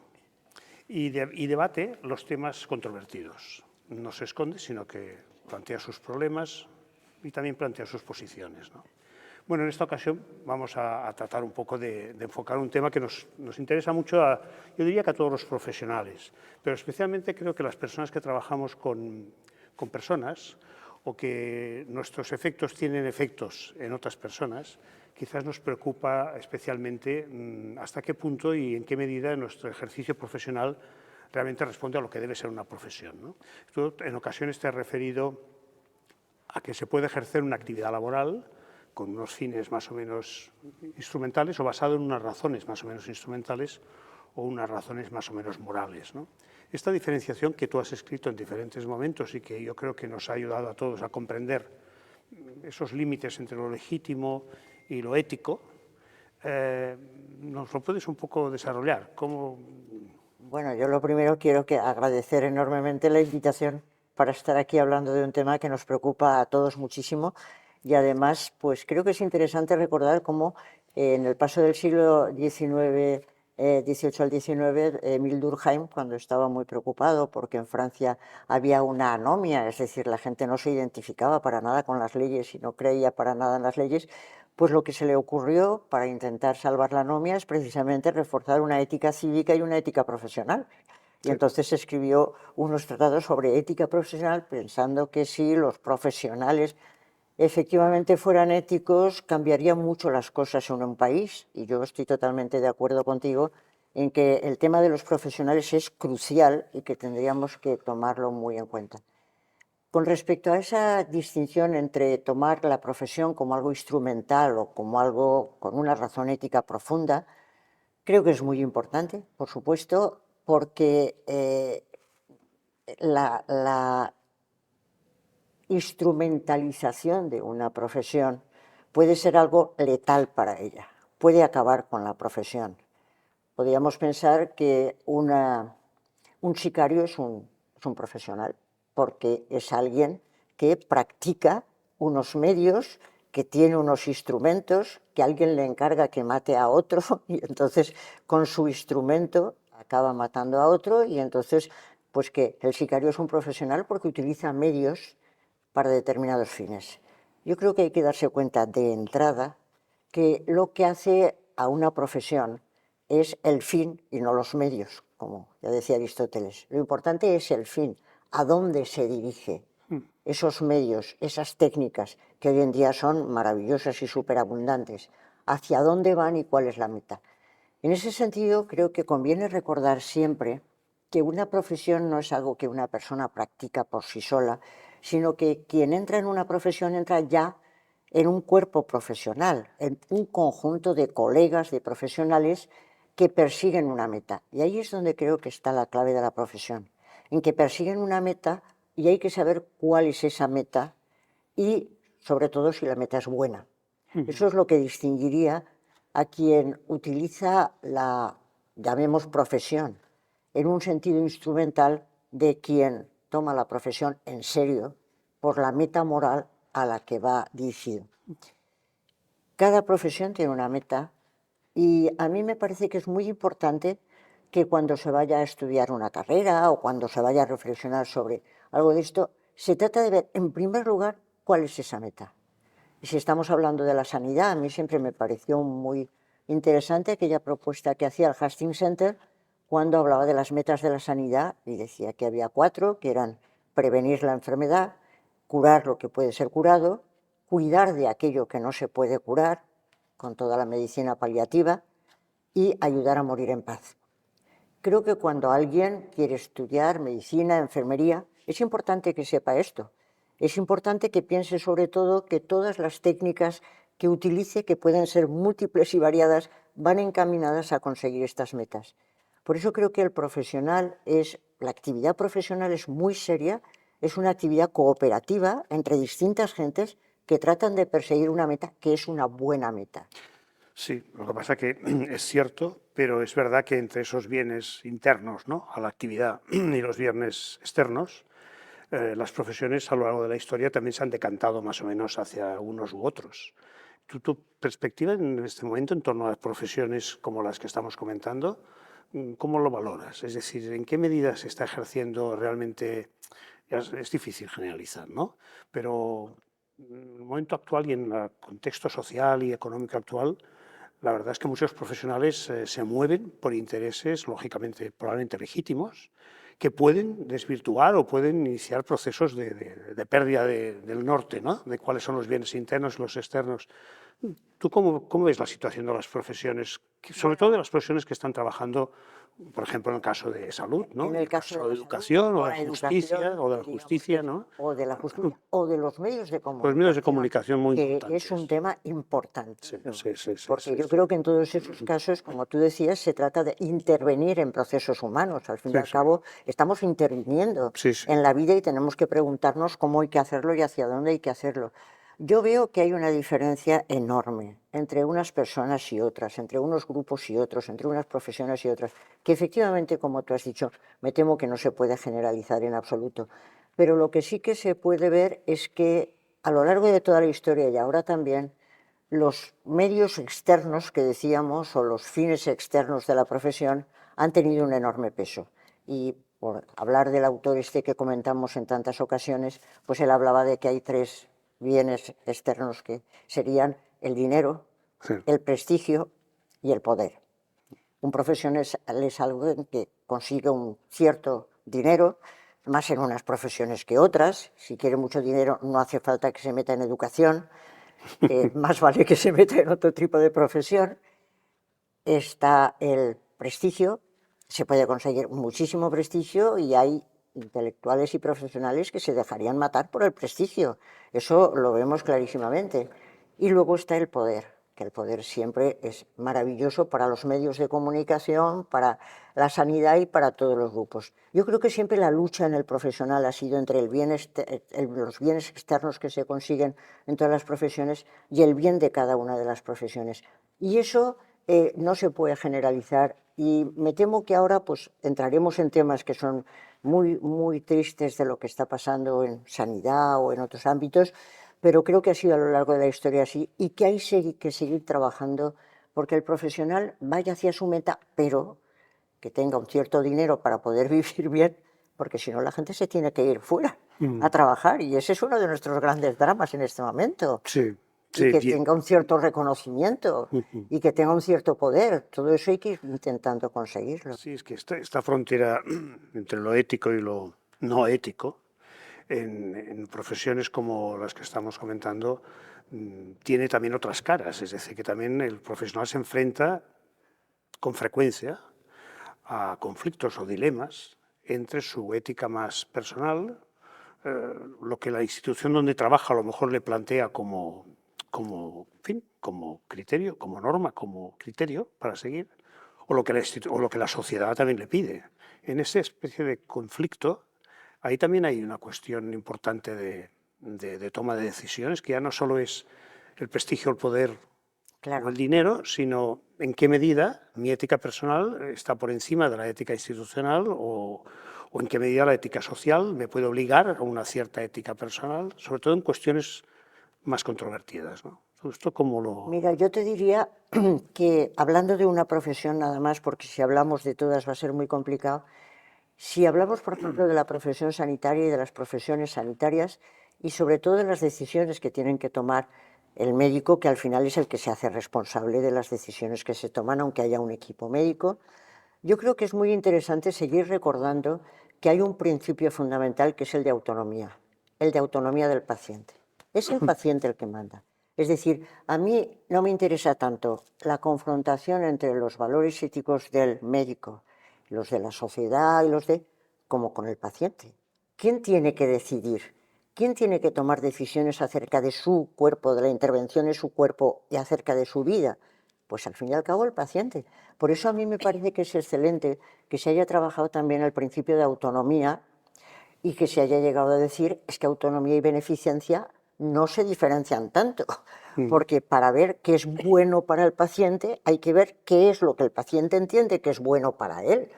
y debate los temas controvertidos. No se esconde, sino que plantea sus problemas y también plantea sus posiciones, ¿no? Bueno, en esta ocasión vamos a tratar un poco de enfocar un tema que nos interesa mucho, yo diría que a todos los profesionales, pero especialmente creo que las personas que trabajamos con personas o que nuestros efectos tienen efectos en otras personas, quizás nos preocupa especialmente hasta qué punto y en qué medida nuestro ejercicio profesional realmente responde a lo que debe ser una profesión, ¿no? Esto en ocasiones te he referido a que se puede ejercer una actividad laboral con unos fines más o menos instrumentales o basado en unas razones más o menos instrumentales o unas razones más o menos morales, ¿no? Esta diferenciación que tú has escrito en diferentes momentos y que yo creo que nos ha ayudado a todos a comprender esos límites entre lo legítimo y lo ético, ¿nos lo puedes un poco desarrollar? ¿Cómo? Bueno, yo lo primero quiero agradecer enormemente la invitación para estar aquí hablando de un tema que nos preocupa a todos muchísimo y además pues creo que es interesante recordar cómo en el paso del siglo XIX, XVIII al XIX, Émile Durkheim, cuando estaba muy preocupado porque en Francia había una anomia, es decir, la gente no se identificaba para nada con las leyes y no creía para nada en las leyes, pues lo que se le ocurrió para intentar salvar la anomia es precisamente reforzar una ética cívica y una ética profesional. Y entonces escribió unos tratados sobre ética profesional pensando que si los profesionales efectivamente fueran éticos, cambiarían mucho las cosas en un país. Y yo estoy totalmente de acuerdo contigo en que el tema de los profesionales es crucial y que tendríamos que tomarlo muy en cuenta. Con respecto a esa distinción entre tomar la profesión como algo instrumental o como algo con una razón ética profunda, creo que es muy importante, por supuesto, porque la instrumentalización de una profesión puede ser algo letal para ella, puede acabar con la profesión. Podríamos pensar que un sicario es un profesional, porque es alguien que practica unos medios que tiene unos instrumentos, que alguien le encarga que mate a otro y entonces con su instrumento acaba matando a otro, y entonces pues que el sicario es un profesional porque utiliza medios para determinados fines. Yo creo que hay que darse cuenta de entrada que lo que hace a una profesión es el fin y no los medios, como ya decía Aristóteles. Lo importante es el fin, a dónde se dirige esos medios, esas técnicas que hoy en día son maravillosas y superabundantes, hacia dónde van y cuál es la meta. En ese sentido, creo que conviene recordar siempre que una profesión no es algo que una persona practica por sí sola, sino que quien entra en una profesión entra ya en un cuerpo profesional, en un conjunto de colegas, de profesionales que persiguen una meta. Y ahí es donde creo que está la clave de la profesión, en que persiguen una meta y hay que saber cuál es esa meta y, sobre todo, si la meta es buena. Eso es lo que distinguiría a quien utiliza la, llamemos, profesión en un sentido instrumental de quien toma la profesión en serio por la meta moral a la que va dirigido. Cada profesión tiene una meta y a mí me parece que es muy importante que cuando se vaya a estudiar una carrera o cuando se vaya a reflexionar sobre algo de esto, se trata de ver, en primer lugar, cuál es esa meta. Y si estamos hablando de la sanidad, a mí siempre me pareció muy interesante aquella propuesta que hacía el Hastings Center cuando hablaba de las metas de la sanidad y decía que había 4, que eran prevenir la enfermedad, curar lo que puede ser curado, cuidar de aquello que no se puede curar, con toda la medicina paliativa, y ayudar a morir en paz. Creo que cuando alguien quiere estudiar medicina, enfermería, es importante que sepa esto. Es importante que piense sobre todo que todas las técnicas que utilice, que pueden ser múltiples y variadas, van encaminadas a conseguir estas metas. Por eso creo que la actividad profesional es muy seria, es una actividad cooperativa entre distintas gentes que tratan de perseguir una meta que es una buena meta. Sí, lo que pasa es que es cierto, pero es verdad que entre esos bienes internos, ¿no?, a la actividad y los bienes externos, las profesiones a lo largo de la historia también se han decantado más o menos hacia unos u otros. ¿Tu perspectiva en este momento en torno a las profesiones como las que estamos comentando, cómo lo valoras? Es decir, ¿en qué medida se está ejerciendo realmente? Es difícil generalizar, ¿no? Pero en el momento actual y en el contexto social y económico actual, la verdad es que muchos profesionales se mueven por intereses, lógicamente, probablemente legítimos, que pueden desvirtuar o pueden iniciar procesos de pérdida del norte, ¿no?, de cuáles son los bienes internos y los externos. ¿Tú cómo ves la situación de las profesiones, sobre todo de las profesiones que están trabajando, por ejemplo, en el caso de salud, ¿no?, En el caso de la educación salud, o de justicia, o de la justicia, ¿no? O de la justicia, o de los medios de comunicación. Los medios de comunicación muy que importantes. es un tema importante. Sí, porque yo sí. creo que en todos esos casos, como tú decías, se trata de intervenir en procesos humanos. Al fin y al cabo, estamos interviniendo en la vida y tenemos que preguntarnos cómo hay que hacerlo y hacia dónde hay que hacerlo. Yo veo que hay una diferencia enorme entre unas personas y otras, entre unos grupos y otros, entre unas profesiones y otras, que efectivamente, como tú has dicho, me temo que no se puede generalizar en absoluto. Pero lo que sí que se puede ver es que a lo largo de toda la historia y ahora también, los medios externos que decíamos o los fines externos de la profesión han tenido un enorme peso. Y por hablar del autor este que comentamos en tantas ocasiones, pues él hablaba de que hay 3 bienes externos que serían el dinero, el prestigio y el poder. Un profesional es algo que consigue un cierto dinero, más en unas profesiones que otras. Si quiere mucho dinero no hace falta que se meta en educación, más vale que se meta en otro tipo de profesión. Está el prestigio, se puede conseguir muchísimo prestigio y hay intelectuales y profesionales que se dejarían matar por el prestigio. Eso lo vemos clarísimamente. Y luego está el poder, que el poder siempre es maravilloso para los medios de comunicación, para la sanidad y para todos los grupos. Yo creo que siempre la lucha en el profesional ha sido entre los bienes externos que se consiguen en todas las profesiones y el bien de cada una de las profesiones. Y eso no se puede generalizar y me temo que ahora pues entraremos en temas que son muy, muy tristes de lo que está pasando en sanidad o en otros ámbitos, pero creo que ha sido a lo largo de la historia así y que hay que seguir trabajando porque el profesional vaya hacia su meta, pero que tenga un cierto dinero para poder vivir bien, porque si no la gente se tiene que ir fuera a trabajar y ese es uno de nuestros grandes dramas en este momento. Sí, y que tenga un cierto reconocimiento y que tenga un cierto poder. Todo eso hay que ir intentando conseguirlo. Sí, es que esta frontera entre lo ético y lo no ético en profesiones como las que estamos comentando tiene también otras caras. Es decir, que también el profesional se enfrenta con frecuencia a conflictos o dilemas entre su ética más personal, lo que la institución donde trabaja a lo mejor le plantea como criterio, como norma, como criterio para seguir, o lo que la sociedad también le pide. En esa especie de conflicto, ahí también hay una cuestión importante de toma de decisiones, que ya no solo es el prestigio, el poder o el dinero, sino en qué medida mi ética personal está por encima de la ética institucional o en qué medida la ética social me puede obligar a una cierta ética personal, sobre todo en cuestiones más controvertidas, ¿no? ¿Esto cómo lo...? Mira, yo te diría que hablando de una profesión nada más, porque si hablamos de todas va a ser muy complicado, si hablamos, por ejemplo, de la profesión sanitaria y de las profesiones sanitarias y sobre todo de las decisiones que tienen que tomar el médico, que al final es el que se hace responsable de las decisiones que se toman, aunque haya un equipo médico, yo creo que es muy interesante seguir recordando que hay un principio fundamental que es el de autonomía del paciente. Es el paciente el que manda. Es decir, a mí no me interesa tanto la confrontación entre los valores éticos del médico, los de la sociedad y como con el paciente. ¿Quién tiene que decidir? ¿Quién tiene que tomar decisiones acerca de su cuerpo, de la intervención en su cuerpo y acerca de su vida? Pues al fin y al cabo el paciente. Por eso a mí me parece que es excelente que se haya trabajado también el principio de autonomía y que se haya llegado a decir es que autonomía y beneficencia no se diferencian tanto, porque para ver qué es bueno para el paciente hay que ver qué es lo que el paciente entiende que es bueno para él.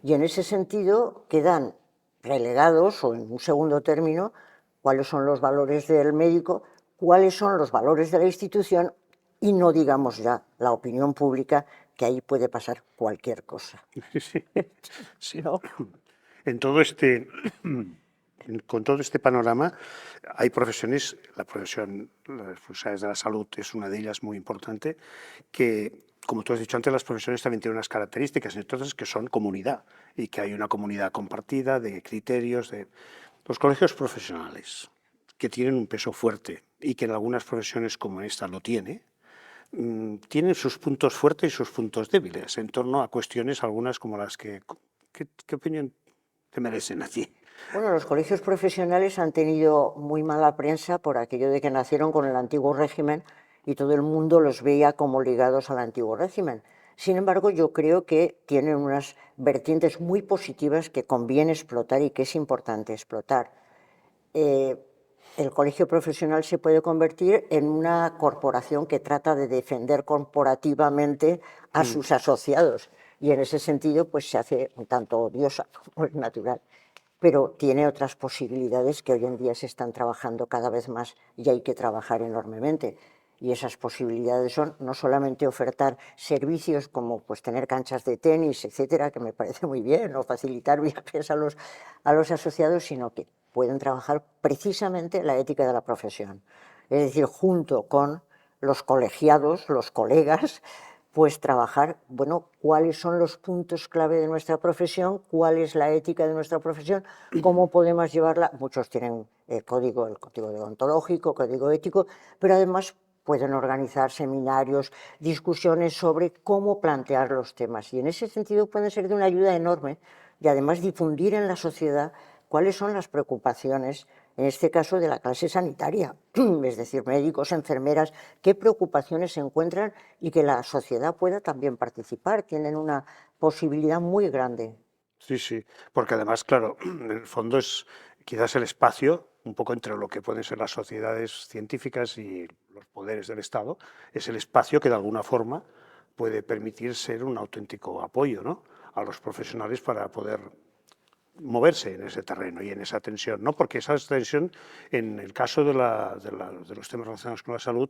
Y en ese sentido quedan relegados, o en un segundo término, cuáles son los valores del médico, cuáles son los valores de la institución y no digamos ya la opinión pública, que ahí puede pasar cualquier cosa. Sí. ¿No? Con todo este panorama, hay profesiones, las profesionales de la salud es una de ellas muy importante, que, como tú has dicho antes, las profesiones también tienen unas características, entonces, que son comunidad, y que hay una comunidad compartida de criterios. Los colegios profesionales, que tienen un peso fuerte, y que en algunas profesiones como esta lo tienen sus puntos fuertes y sus puntos débiles, en torno a cuestiones algunas como las que... ¿Qué opinión te merecen a ti? Bueno, los colegios profesionales han tenido muy mala prensa por aquello de que nacieron con el antiguo régimen y todo el mundo los veía como ligados al antiguo régimen. Sin embargo, yo creo que tienen unas vertientes muy positivas que conviene explotar y que es importante explotar. El colegio profesional se puede convertir en una corporación que trata de defender corporativamente a sus asociados y en ese sentido pues se hace un tanto odiosa, como es natural. Pero tiene otras posibilidades que hoy en día se están trabajando cada vez más y hay que trabajar enormemente. Y esas posibilidades son no solamente ofertar servicios como pues tener canchas de tenis, etcétera, que me parece muy bien, o facilitar viajes a los asociados, sino que pueden trabajar precisamente la ética de la profesión. Es decir, junto con los colegiados, los colegas, pues trabajar, bueno, cuáles son los puntos clave de nuestra profesión, cuál es la ética de nuestra profesión, cómo podemos llevarla. Muchos tienen el código deontológico, código ético, pero además pueden organizar seminarios, discusiones sobre cómo plantear los temas. Y en ese sentido pueden ser de una ayuda enorme y además difundir en la sociedad cuáles son las preocupaciones, en este caso de la clase sanitaria, es decir, médicos, enfermeras, qué preocupaciones se encuentran y que la sociedad pueda también participar. Tienen una posibilidad muy grande. Sí, sí, porque además, claro, en el fondo es quizás el espacio, un poco entre lo que pueden ser las sociedades científicas y los poderes del Estado, es el espacio que de alguna forma puede permitir ser un auténtico apoyo, ¿no?, a los profesionales para poder moverse en ese terreno y en esa tensión, ¿no? Porque esa tensión, en el caso de los temas relacionados con la salud,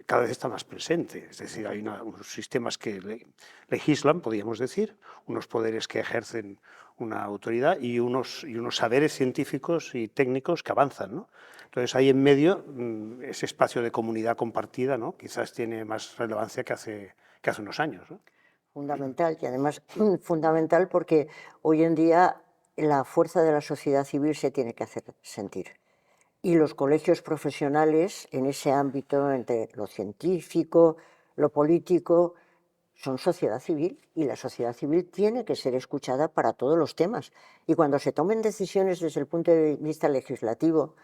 cada vez está más presente. Es decir, hay unos sistemas que legislan, podríamos decir, unos poderes que ejercen una autoridad y unos saberes científicos y técnicos que avanzan, ¿no? Entonces, ahí en medio, ese espacio de comunidad compartida, ¿no? Quizás tiene más relevancia que hace unos años, ¿no? Fundamental, y además fundamental porque hoy en día la fuerza de la sociedad civil se tiene que hacer sentir. Y los colegios profesionales en ese ámbito entre lo científico, lo político, son sociedad civil y la sociedad civil tiene que ser escuchada para todos los temas. Y cuando se tomen decisiones desde el punto de vista legislativo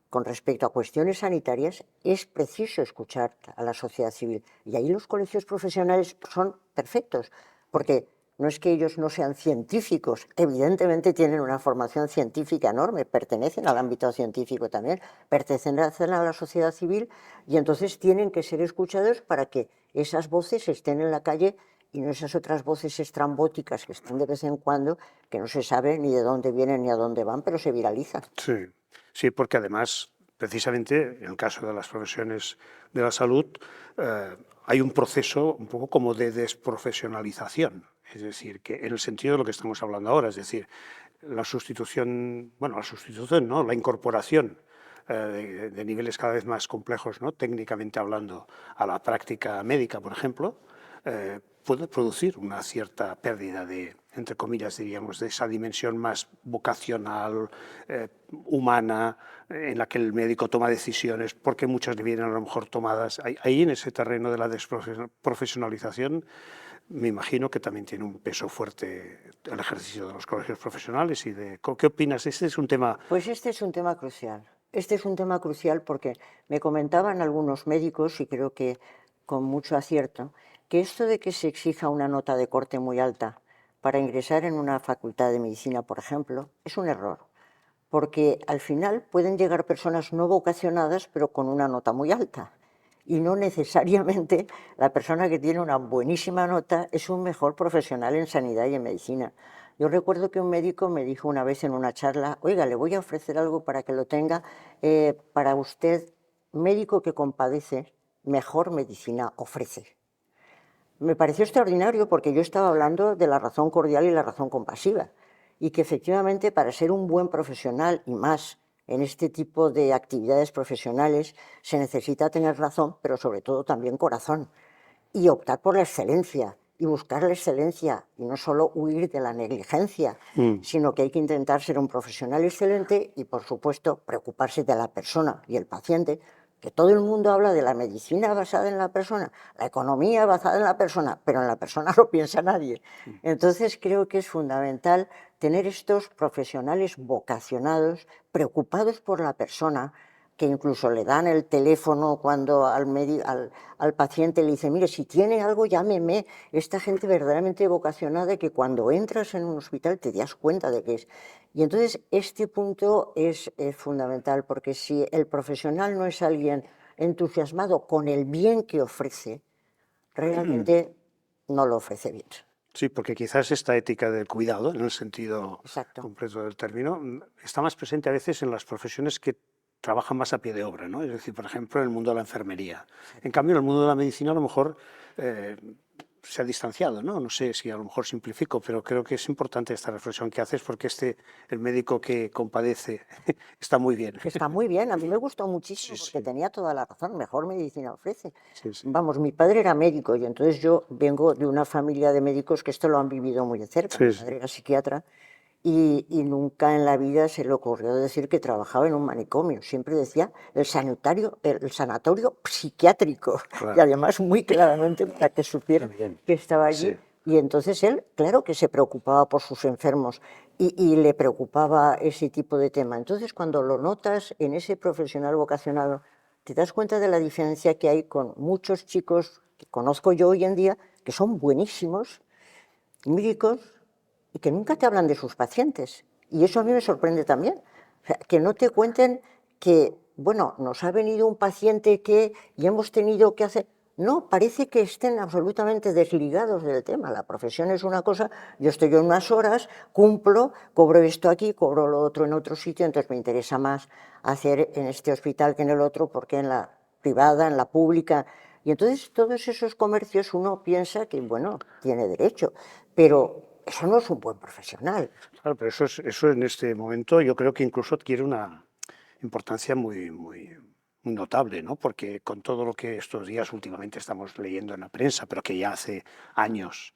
con respecto a cuestiones sanitarias, es preciso escuchar a la sociedad civil. Y ahí los colegios profesionales son perfectos, porque no es que ellos no sean científicos, evidentemente tienen una formación científica enorme, pertenecen al ámbito científico también, pertenecen a la sociedad civil y entonces tienen que ser escuchados para que esas voces estén en la calle y no esas otras voces estrambóticas que están de vez en cuando, que no se sabe ni de dónde vienen ni a dónde van, pero se viralizan. Sí, porque además, precisamente, en el caso de las profesiones de la salud, hay un proceso un poco como de desprofesionalización. Es decir, que en el sentido de lo que estamos hablando ahora, es decir, la sustitución, ¿no? La incorporación de niveles cada vez más complejos, ¿no? Técnicamente hablando, a la práctica médica, por ejemplo, puede producir una cierta pérdida de, entre comillas, diríamos, de esa dimensión más vocacional, humana, en la que el médico toma decisiones, porque muchas le vienen a lo mejor tomadas. Ahí en ese terreno de la desprofesionalización, me imagino que también tiene un peso fuerte el ejercicio de los colegios profesionales. ¿Qué opinas? Este es un tema... Pues este es un tema crucial. Este es un tema crucial porque me comentaban algunos médicos, y creo que con mucho acierto, que esto de que se exija una nota de corte muy alta para ingresar en una facultad de medicina, por ejemplo, es un error. Porque al final pueden llegar personas no vocacionadas, pero con una nota muy alta. Y no necesariamente la persona que tiene una buenísima nota es un mejor profesional en sanidad y en medicina. Yo recuerdo que un médico me dijo una vez en una charla, oiga, le voy a ofrecer algo para que lo tenga, para usted, médico que compadece, mejor medicina ofrece. Me pareció extraordinario porque yo estaba hablando de la razón cordial y la razón compasiva, y que efectivamente para ser un buen profesional y más en este tipo de actividades profesionales se necesita tener razón, pero sobre todo también corazón, y optar por la excelencia, y buscar la excelencia, y no solo huir de la negligencia, sino que hay que intentar ser un profesional excelente y, por supuesto, preocuparse de la persona y el paciente, que todo el mundo habla de la medicina basada en la persona, la economía basada en la persona, pero en la persona no piensa nadie. Entonces creo que es fundamental tener estos profesionales vocacionados, preocupados por la persona, que incluso le dan el teléfono cuando al paciente le dice, mire, si tiene algo, llámeme. Esta gente verdaderamente vocacionada que cuando entras en un hospital te das cuenta de que es. Y entonces este punto es fundamental, porque si el profesional no es alguien entusiasmado con el bien que ofrece, realmente no lo ofrece bien. Sí, porque quizás esta ética del cuidado, en el sentido Exacto. completo del término, está más presente a veces en las profesiones que trabajan más a pie de obra, ¿no? Es decir, por ejemplo, en el mundo de la enfermería. En cambio, en el mundo de la medicina a lo mejor se ha distanciado, ¿no? No sé si a lo mejor simplifico, pero creo que es importante esta reflexión que haces porque el médico que compadece está muy bien. Está muy bien, a mí me gustó muchísimo Sí, porque sí. tenía toda la razón, mejor medicina ofrece. Sí, sí. Vamos, mi padre era médico y entonces yo vengo de una familia de médicos que esto lo han vivido muy de cerca. Sí, Mi sí. padre era psiquiatra y nunca en la vida se le ocurrió decir que trabajaba en un manicomio. Siempre decía el sanatorio psiquiátrico, Claro. y además muy claramente para que supieran Bien. que estaba allí. Sí. Y entonces él, claro que se preocupaba por sus enfermos y le preocupaba ese tipo de tema. Entonces cuando lo notas en ese profesional vocacionado, te das cuenta de la diferencia que hay con muchos chicos que conozco yo hoy en día, que son buenísimos, médicos, y que nunca te hablan de sus pacientes. Y eso a mí me sorprende también. O sea, que no te cuenten que, bueno, nos ha venido un paciente y hemos tenido que hacer... No, parece que estén absolutamente desligados del tema. La profesión es una cosa, yo estoy en unas horas, cumplo, cobro esto aquí, cobro lo otro en otro sitio, entonces me interesa más hacer en este hospital que en el otro, porque en la privada, en la pública. Y entonces todos esos comercios uno piensa que, bueno, tiene derecho, pero eso no es un buen profesional. Claro, pero eso en este momento yo creo que incluso adquiere una importancia muy notable, ¿no? Porque con todo lo que estos días últimamente estamos leyendo en la prensa, pero que ya hace años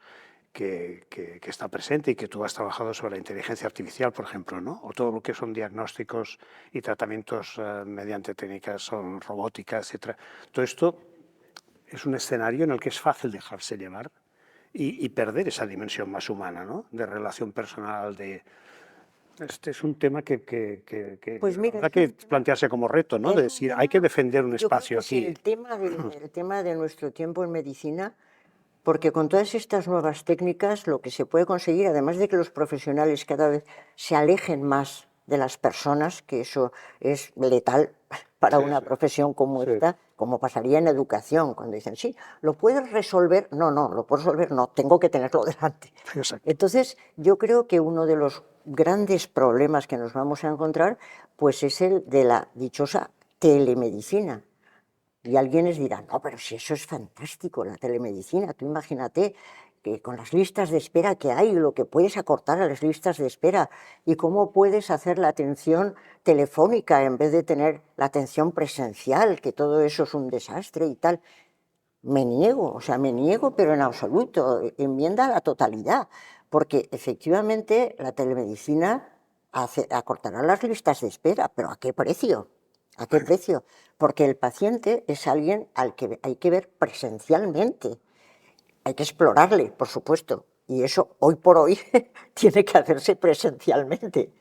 que está presente y que tú has trabajado sobre la inteligencia artificial, por ejemplo, ¿no? O todo lo que son diagnósticos y tratamientos mediante técnicas robóticas, etcétera. Todo esto es un escenario en el que es fácil dejarse llevar y perder esa dimensión más humana, ¿no? De relación personal, Este es un tema que Pues mira, habrá que plantearse como reto, ¿no? De decir, hay que defender un yo creo espacio que sí, aquí. el tema de nuestro tiempo en medicina, porque con todas estas nuevas técnicas lo que se puede conseguir, además de que los profesionales cada vez se alejen más de las personas, que eso es letal para una profesión como esta, como pasaría en educación, cuando dicen, sí, ¿lo puedes resolver? No, lo puedo resolver, no, tengo que tenerlo delante. Exacto. Entonces, yo creo que uno de los grandes problemas que nos vamos a encontrar, pues es el de la dichosa telemedicina. Y alguien les dirá, no, pero si eso es fantástico, la telemedicina, tú imagínate que con las listas de espera que hay, lo que puedes acortar a las listas de espera y cómo puedes hacer la atención telefónica en vez de tener la atención presencial, que todo eso es un desastre y tal. Me niego, pero en absoluto, enmienda a la totalidad, porque efectivamente la telemedicina acortará las listas de espera, pero ¿a qué precio? ¿A qué precio? Porque el paciente es alguien al que hay que ver presencialmente, hay que explorarle, por supuesto, y eso hoy por hoy tiene que hacerse presencialmente.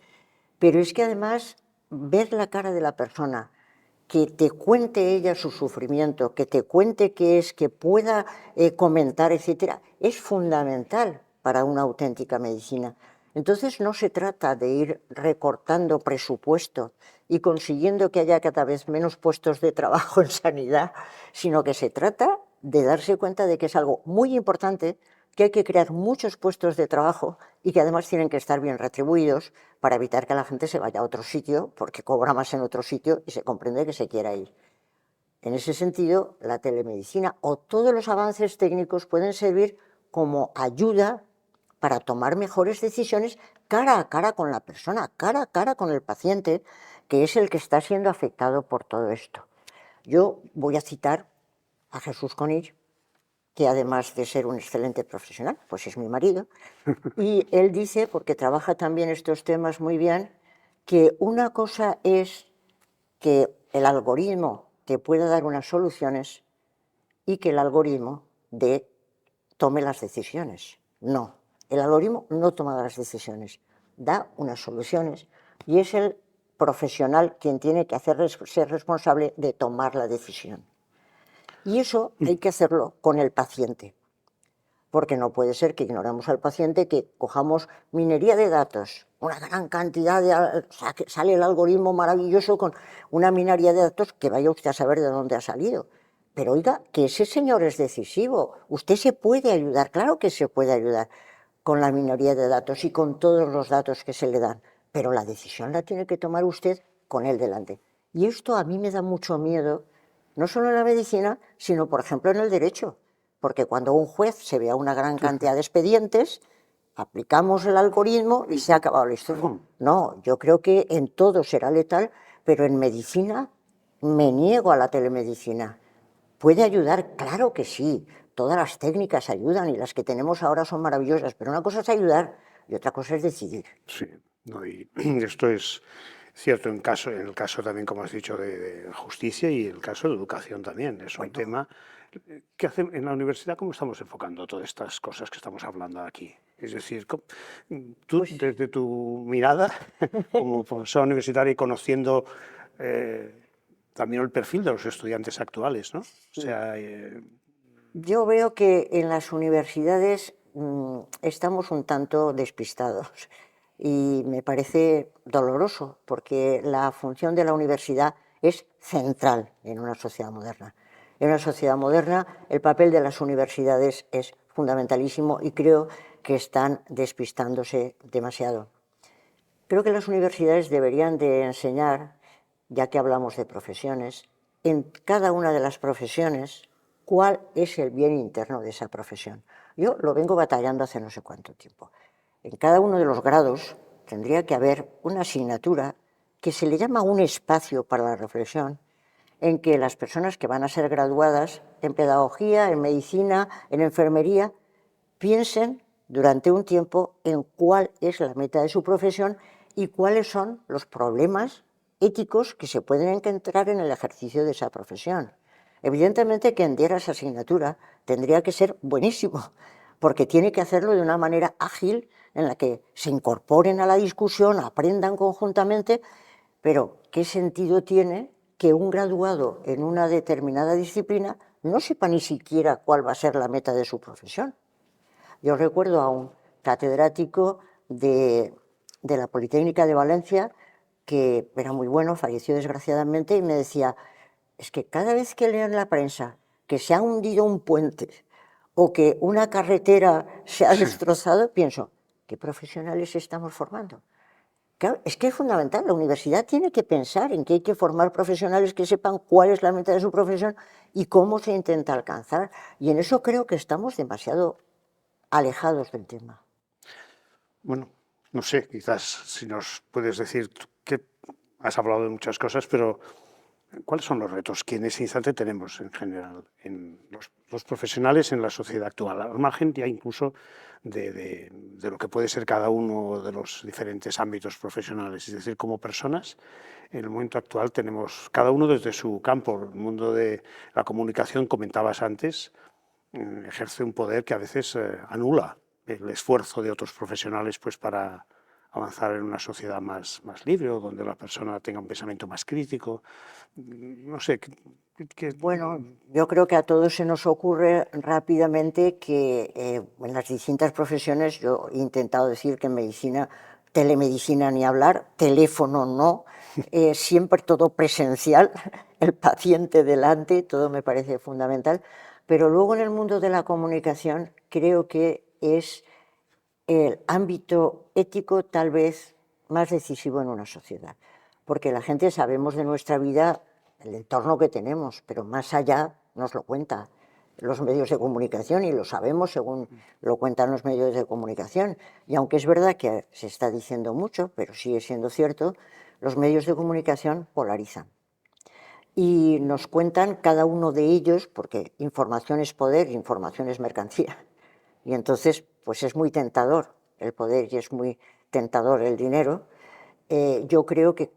Pero es que además ver la cara de la persona, que te cuente ella su sufrimiento, que te cuente qué es, que pueda comentar, etcétera, es fundamental para una auténtica medicina. Entonces no se trata de ir recortando presupuesto y consiguiendo que haya cada vez menos puestos de trabajo en sanidad, sino que se trata de darse cuenta de que es algo muy importante, que hay que crear muchos puestos de trabajo y que además tienen que estar bien retribuidos para evitar que la gente se vaya a otro sitio porque cobra más en otro sitio y se comprende que se quiera ir. En ese sentido, la telemedicina o todos los avances técnicos pueden servir como ayuda para tomar mejores decisiones cara a cara con la persona, cara a cara con el paciente, que es el que está siendo afectado por todo esto. Yo voy a citar a Jesús Conill, que además de ser un excelente profesional, pues es mi marido, y él dice, porque trabaja también estos temas muy bien, que una cosa es que el algoritmo te pueda dar unas soluciones y que el algoritmo tome las decisiones. No, el algoritmo no toma las decisiones, da unas soluciones y es el profesional quien tiene que ser responsable de tomar la decisión. Y eso hay que hacerlo con el paciente, porque no puede ser que ignoremos al paciente, que cojamos minería de datos, una gran cantidad de... sale el algoritmo maravilloso con una minería de datos que vaya usted a saber de dónde ha salido. Pero oiga, que ese señor es decisivo, usted se puede ayudar, claro que se puede ayudar con la minería de datos y con todos los datos que se le dan, pero la decisión la tiene que tomar usted con él delante. Y esto a mí me da mucho miedo, no solo en la medicina, sino por ejemplo en el derecho, porque cuando un juez se vea una gran cantidad de expedientes, aplicamos el algoritmo y se ha acabado la historia. No, yo creo que en todo será letal, pero en medicina me niego a la telemedicina. ¿Puede ayudar? Claro que sí, todas las técnicas ayudan y las que tenemos ahora son maravillosas, pero una cosa es ayudar y otra cosa es decidir. Sí, no, y esto es cierto en el caso también, como has dicho, de justicia y el caso de educación también. Es un tema que en la universidad, ¿cómo estamos enfocando todas estas cosas que estamos hablando aquí? Es decir, tú desde tu mirada como profesor universitario y conociendo también el perfil de los estudiantes actuales, ¿no? O sea, yo veo que en las universidades estamos un tanto despistados y me parece doloroso porque la función de la universidad es central en una sociedad moderna. En una sociedad moderna, el papel de las universidades es fundamentalísimo y creo que están despistándose demasiado. Creo que las universidades deberían de enseñar, ya que hablamos de profesiones, en cada una de las profesiones cuál es el bien interno de esa profesión. Yo lo vengo batallando hace no sé cuánto tiempo. En cada uno de los grados tendría que haber una asignatura que se le llama un espacio para la reflexión, en que las personas que van a ser graduadas en pedagogía, en medicina, en enfermería, piensen durante un tiempo en cuál es la meta de su profesión y cuáles son los problemas éticos que se pueden encontrar en el ejercicio de esa profesión. Evidentemente, quien diera esa asignatura tendría que ser buenísimo, porque tiene que hacerlo de una manera ágil en la que se incorporen a la discusión, aprendan conjuntamente, pero ¿qué sentido tiene que un graduado en una determinada disciplina no sepa ni siquiera cuál va a ser la meta de su profesión? Yo recuerdo a un catedrático de la Politécnica de Valencia, que era muy bueno, falleció desgraciadamente, y me decía, es que cada vez que leo en la prensa que se ha hundido un puente o que una carretera se ha destrozado, pienso, ¿qué profesionales estamos formando? Claro, es que es fundamental, la universidad tiene que pensar en que hay que formar profesionales que sepan cuál es la meta de su profesión y cómo se intenta alcanzar. Y en eso creo que estamos demasiado alejados del tema. Bueno, no sé, quizás si nos puedes decir que has hablado de muchas cosas, pero ¿cuáles son los retos que en ese instante tenemos en general, en los profesionales en la sociedad actual, al margen ya incluso de lo que puede ser cada uno de los diferentes ámbitos profesionales? Es decir, como personas, en el momento actual tenemos cada uno desde su campo. El mundo de la comunicación, comentabas antes, ejerce un poder que a veces anula el esfuerzo de otros profesionales pues, para avanzar en una sociedad más libre o donde la persona tenga un pensamiento más crítico. No sé. Bueno, yo creo que a todos se nos ocurre rápidamente que en las distintas profesiones, yo he intentado decir que en medicina, telemedicina ni hablar, teléfono no, siempre todo presencial, el paciente delante, todo me parece fundamental, pero luego en el mundo de la comunicación creo que es el ámbito ético tal vez más decisivo en una sociedad, porque la gente sabemos de nuestra vida el entorno que tenemos, pero más allá nos lo cuenta los medios de comunicación y lo sabemos según lo cuentan los medios de comunicación. Y aunque es verdad que se está diciendo mucho, pero sigue siendo cierto, los medios de comunicación polarizan. Y nos cuentan cada uno de ellos, porque información es poder, información es mercancía. Y entonces, pues es muy tentador el poder y es muy tentador el dinero. Yo creo que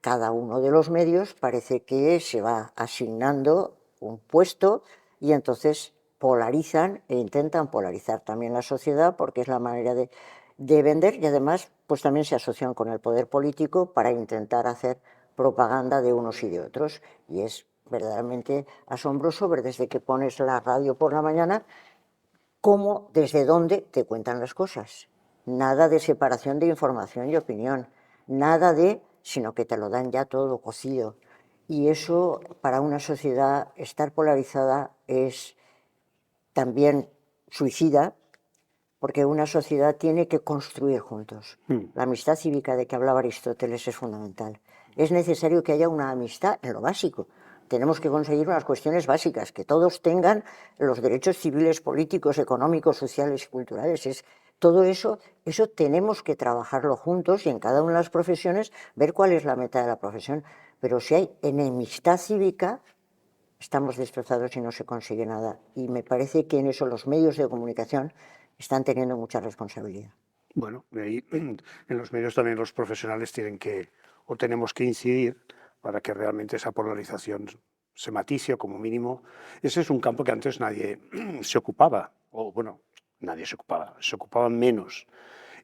cada uno de los medios parece que se va asignando un puesto y entonces polarizan e intentan polarizar también la sociedad porque es la manera de vender y además pues también se asocian con el poder político para intentar hacer propaganda de unos y de otros. Y es verdaderamente asombroso ver desde que pones la radio por la mañana cómo, desde dónde te cuentan las cosas. Nada de separación de información y opinión, nada de sino que te lo dan ya todo cocido. Y eso, para una sociedad, estar polarizada es también suicida, porque una sociedad tiene que construir juntos. La amistad cívica de que hablaba Aristóteles es fundamental. Es necesario que haya una amistad en lo básico. Tenemos que conseguir unas cuestiones básicas, que todos tengan los derechos civiles, políticos, económicos, sociales y culturales. Todo eso tenemos que trabajarlo juntos y en cada una de las profesiones ver cuál es la meta de la profesión. Pero si hay enemistad cívica, estamos destrozados y no se consigue nada. Y me parece que en eso los medios de comunicación están teniendo mucha responsabilidad. Bueno, ahí, en los medios también los profesionales tienen que, o tenemos que incidir para que realmente esa polarización se matice o como mínimo. Ese es un campo que antes nadie se ocupaba, o bueno, nadie se ocupaba menos.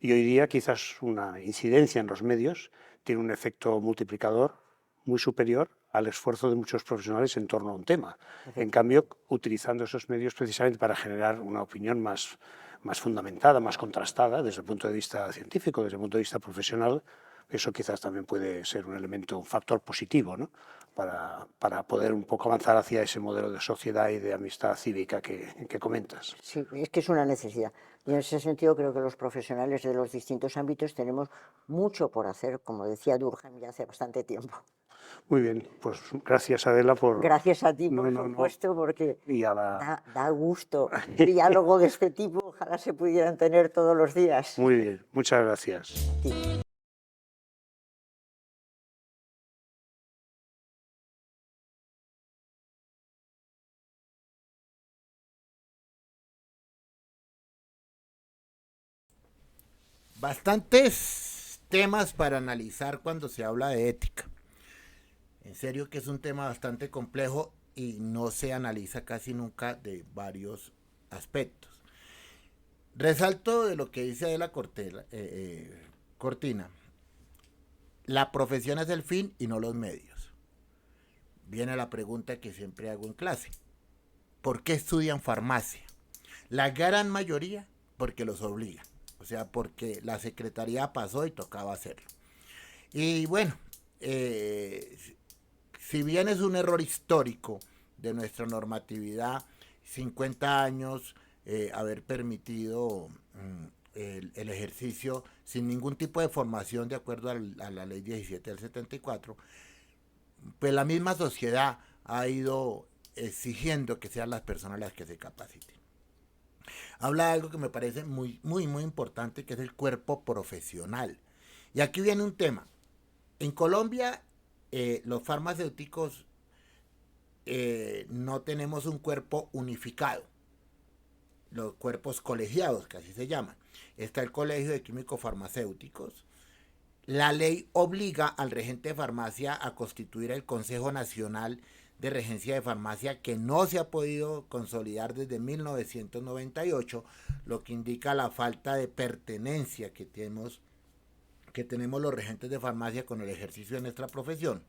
Y hoy día quizás una incidencia en los medios tiene un efecto multiplicador muy superior al esfuerzo de muchos profesionales en torno a un tema. En cambio, utilizando esos medios precisamente para generar una opinión más fundamentada, más contrastada desde el punto de vista científico, desde el punto de vista profesional, Eso quizás también puede ser un elemento, un factor positivo, ¿no? Para poder un poco avanzar hacia ese modelo de sociedad y de amistad cívica que comentas. Sí, es que es una necesidad. Y en ese sentido creo que los profesionales de los distintos ámbitos tenemos mucho por hacer, como decía Durkheim ya hace bastante tiempo. Muy bien, pues gracias, Adela, por... Gracias a ti, por supuesto, porque y a la... da gusto. Diálogo de este tipo, ojalá se pudieran tener todos los días. Muy bien, muchas gracias. Sí. Bastantes temas para analizar cuando se habla de ética. En serio que es un tema bastante complejo y no se analiza casi nunca de varios aspectos. Resalto de lo que dice Adela Cortina. La profesión es el fin y no los medios. Viene la pregunta que siempre hago en clase. ¿Por qué estudian farmacia? La gran mayoría porque los obligan. O sea, porque la secretaría pasó y tocaba hacerlo. Y bueno, si bien es un error histórico de nuestra normatividad, 50 años haber permitido el ejercicio sin ningún tipo de formación de acuerdo a la ley 17 del 74, pues la misma sociedad ha ido exigiendo que sean las personas las que se capaciten. Habla de algo que me parece muy importante, que es el cuerpo profesional. Y aquí viene un tema. En Colombia, los farmacéuticos no tenemos un cuerpo unificado. Los cuerpos colegiados, que así se llaman. Está el Colegio de Químicos Farmacéuticos. La ley obliga al regente de farmacia a constituir el Consejo Nacional de Regencia de Farmacia, que no se ha podido consolidar desde 1998, lo que indica la falta de pertenencia que tenemos los regentes de farmacia con el ejercicio de nuestra profesión.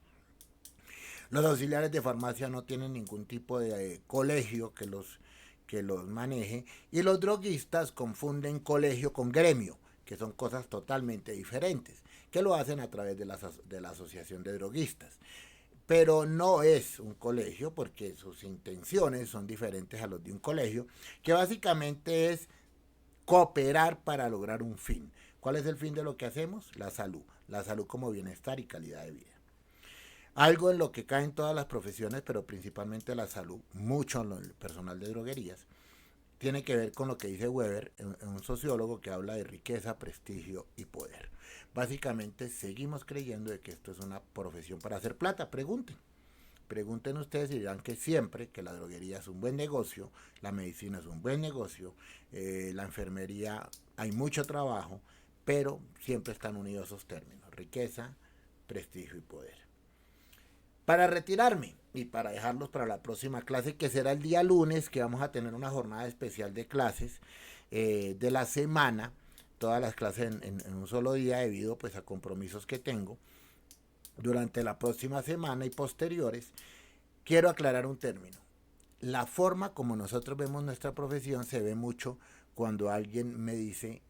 Los auxiliares de farmacia no tienen ningún tipo de colegio que los maneje, y los droguistas confunden colegio con gremio, que son cosas totalmente diferentes, que lo hacen a través de la Asociación de Droguistas. Pero no es un colegio porque sus intenciones son diferentes a los de un colegio, que básicamente es cooperar para lograr un fin. ¿Cuál es el fin de lo que hacemos? La salud como bienestar y calidad de vida. Algo en lo que caen todas las profesiones, pero principalmente la salud, mucho en el personal de droguerías, tiene que ver con lo que dice Weber, un sociólogo que habla de riqueza, prestigio y poder. Básicamente seguimos creyendo de que esto es una profesión para hacer plata. Pregunten ustedes y dirán que siempre que la droguería es un buen negocio, la medicina es un buen negocio, la enfermería hay mucho trabajo, pero siempre están unidos esos términos: riqueza, prestigio y poder. Para retirarme y para dejarlos para la próxima clase, que será el día lunes, que vamos a tener una jornada especial de clases de la semana, todas las clases en un solo día debido pues a compromisos que tengo durante la próxima semana y posteriores. Quiero aclarar un término. La forma como nosotros vemos nuestra profesión se ve mucho cuando alguien me dice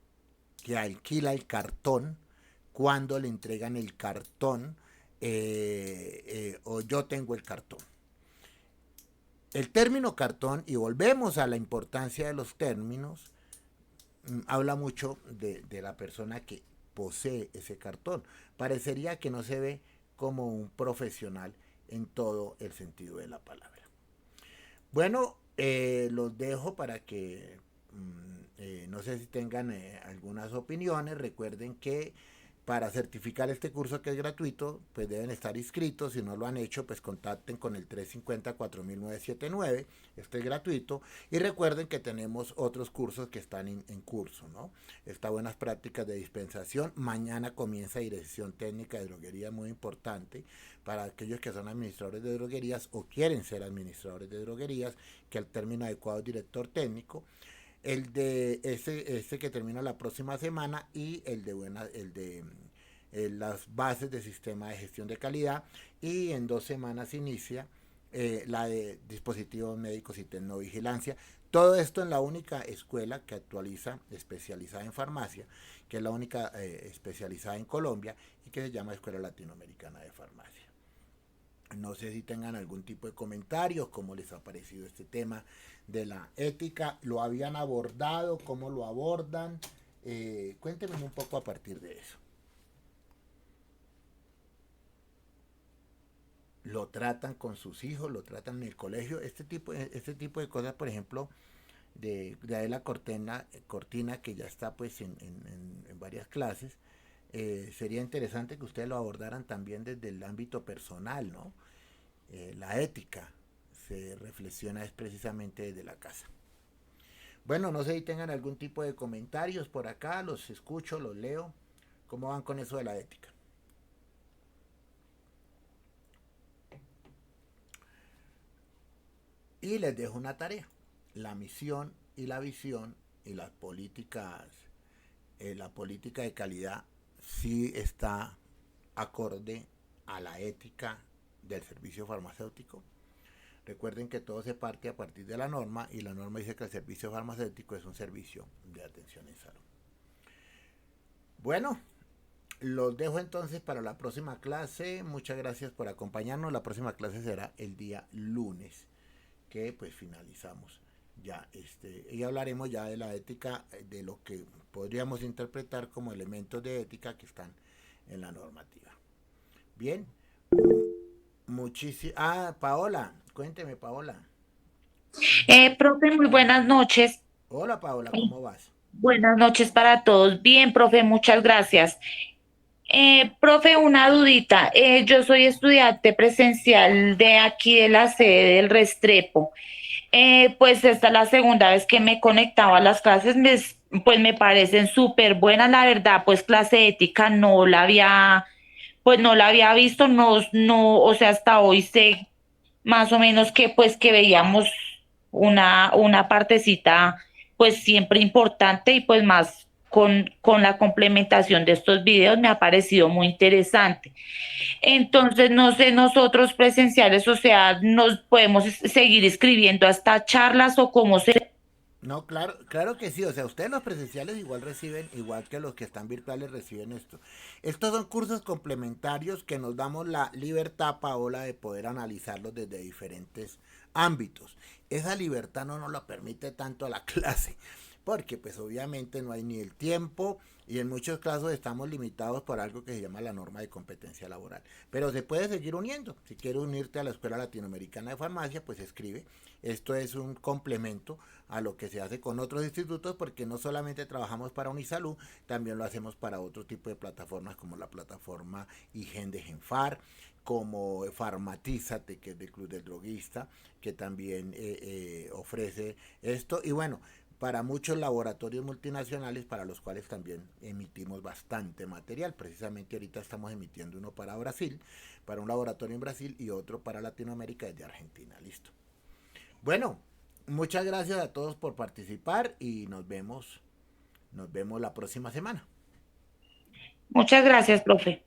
que alquila el cartón, cuando le entregan el cartón, o yo tengo el cartón. El término cartón, y volvemos a la importancia de los términos, habla mucho de la persona que posee ese cartón. Parecería que no se ve como un profesional en todo el sentido de la palabra. Bueno, los dejo para que no sé si tengan algunas opiniones. Recuerden que para certificar este curso, que es gratuito, pues deben estar inscritos. Si no lo han hecho, pues contacten con el 350-4979. Este es gratuito. Y recuerden que tenemos otros cursos que están en curso, ¿no? Está Buenas Prácticas de Dispensación. Mañana comienza Dirección Técnica de Droguería, muy importante para aquellos que son administradores de droguerías o quieren ser administradores de droguerías, que el término adecuado es director técnico. El de ese que termina la próxima semana, y el de las bases de sistema de gestión de calidad, y en 2 semanas inicia la de dispositivos médicos y tecnovigilancia. Todo esto en la única escuela que actualiza, especializada en farmacia, que es la única especializada en Colombia y que se llama Escuela Latinoamericana de Farmacia. No sé si tengan algún tipo de comentarios, cómo les ha parecido este tema de la ética, lo habían abordado, cómo lo abordan, cuéntenme un poco a partir de eso. Lo tratan con sus hijos, lo tratan en el colegio, este tipo de cosas, por ejemplo, de Adela Cortina, que ya está pues en varias clases, sería interesante que ustedes lo abordaran también desde el ámbito personal, ¿no? La ética se reflexiona es precisamente desde la casa. Bueno, no sé si tengan algún tipo de comentarios por acá, los escucho, los leo. ¿Cómo van con eso de la ética? Y les dejo una tarea. La misión y la visión y las políticas, la política de calidad sí está acorde a la ética del servicio farmacéutico. Recuerden que todo se parte a partir de la norma y la norma dice que el servicio farmacéutico es un servicio de atención en salud. Bueno, los dejo entonces para la próxima clase. Muchas gracias por acompañarnos. La próxima clase será el día lunes, que pues finalizamos ya y hablaremos ya de la ética, de lo que podríamos interpretar como elementos de ética que están en la normativa. Bien, Paola, cuénteme, Paola. Profe, muy buenas noches. Hola, Paola, ¿cómo vas? Buenas noches para todos. Bien, profe, muchas gracias. Profe, una dudita. Yo soy estudiante presencial de aquí de la sede del Restrepo. Pues esta es la segunda vez que me conectaba a las clases, pues me parecen súper buenas, la verdad, pues clase ética no la había visto, o sea, hasta hoy sé más o menos que pues que veíamos una partecita pues siempre importante y pues más con la complementación de estos videos me ha parecido muy interesante. Entonces, no sé, nosotros presenciales, o sea, nos podemos seguir escribiendo hasta charlas o cómo se... No, claro que sí. O sea, ustedes los presenciales igual reciben, igual que los que están virtuales reciben esto. Estos son cursos complementarios que nos damos la libertad, Paola, de poder analizarlos desde diferentes ámbitos. Esa libertad no nos la permite tanto la clase, porque pues obviamente no hay ni el tiempo y en muchos casos estamos limitados por algo que se llama la norma de competencia laboral. Pero se puede seguir uniendo. Si quieres unirte a la Escuela Latinoamericana de Farmacia, pues escribe. Esto es un complemento a lo que se hace con otros institutos, porque no solamente trabajamos para Unisalud, también lo hacemos para otro tipo de plataformas como la plataforma IGEN de Genfar, como Farmatízate, que es del Club del Droguista, que también ofrece esto. Y bueno, para muchos laboratorios multinacionales para los cuales también emitimos bastante material. Precisamente ahorita estamos emitiendo uno para Brasil, para un laboratorio en Brasil, y otro para Latinoamérica desde Argentina. Listo. Bueno, muchas gracias a todos por participar y nos vemos la próxima semana. Muchas gracias, profe.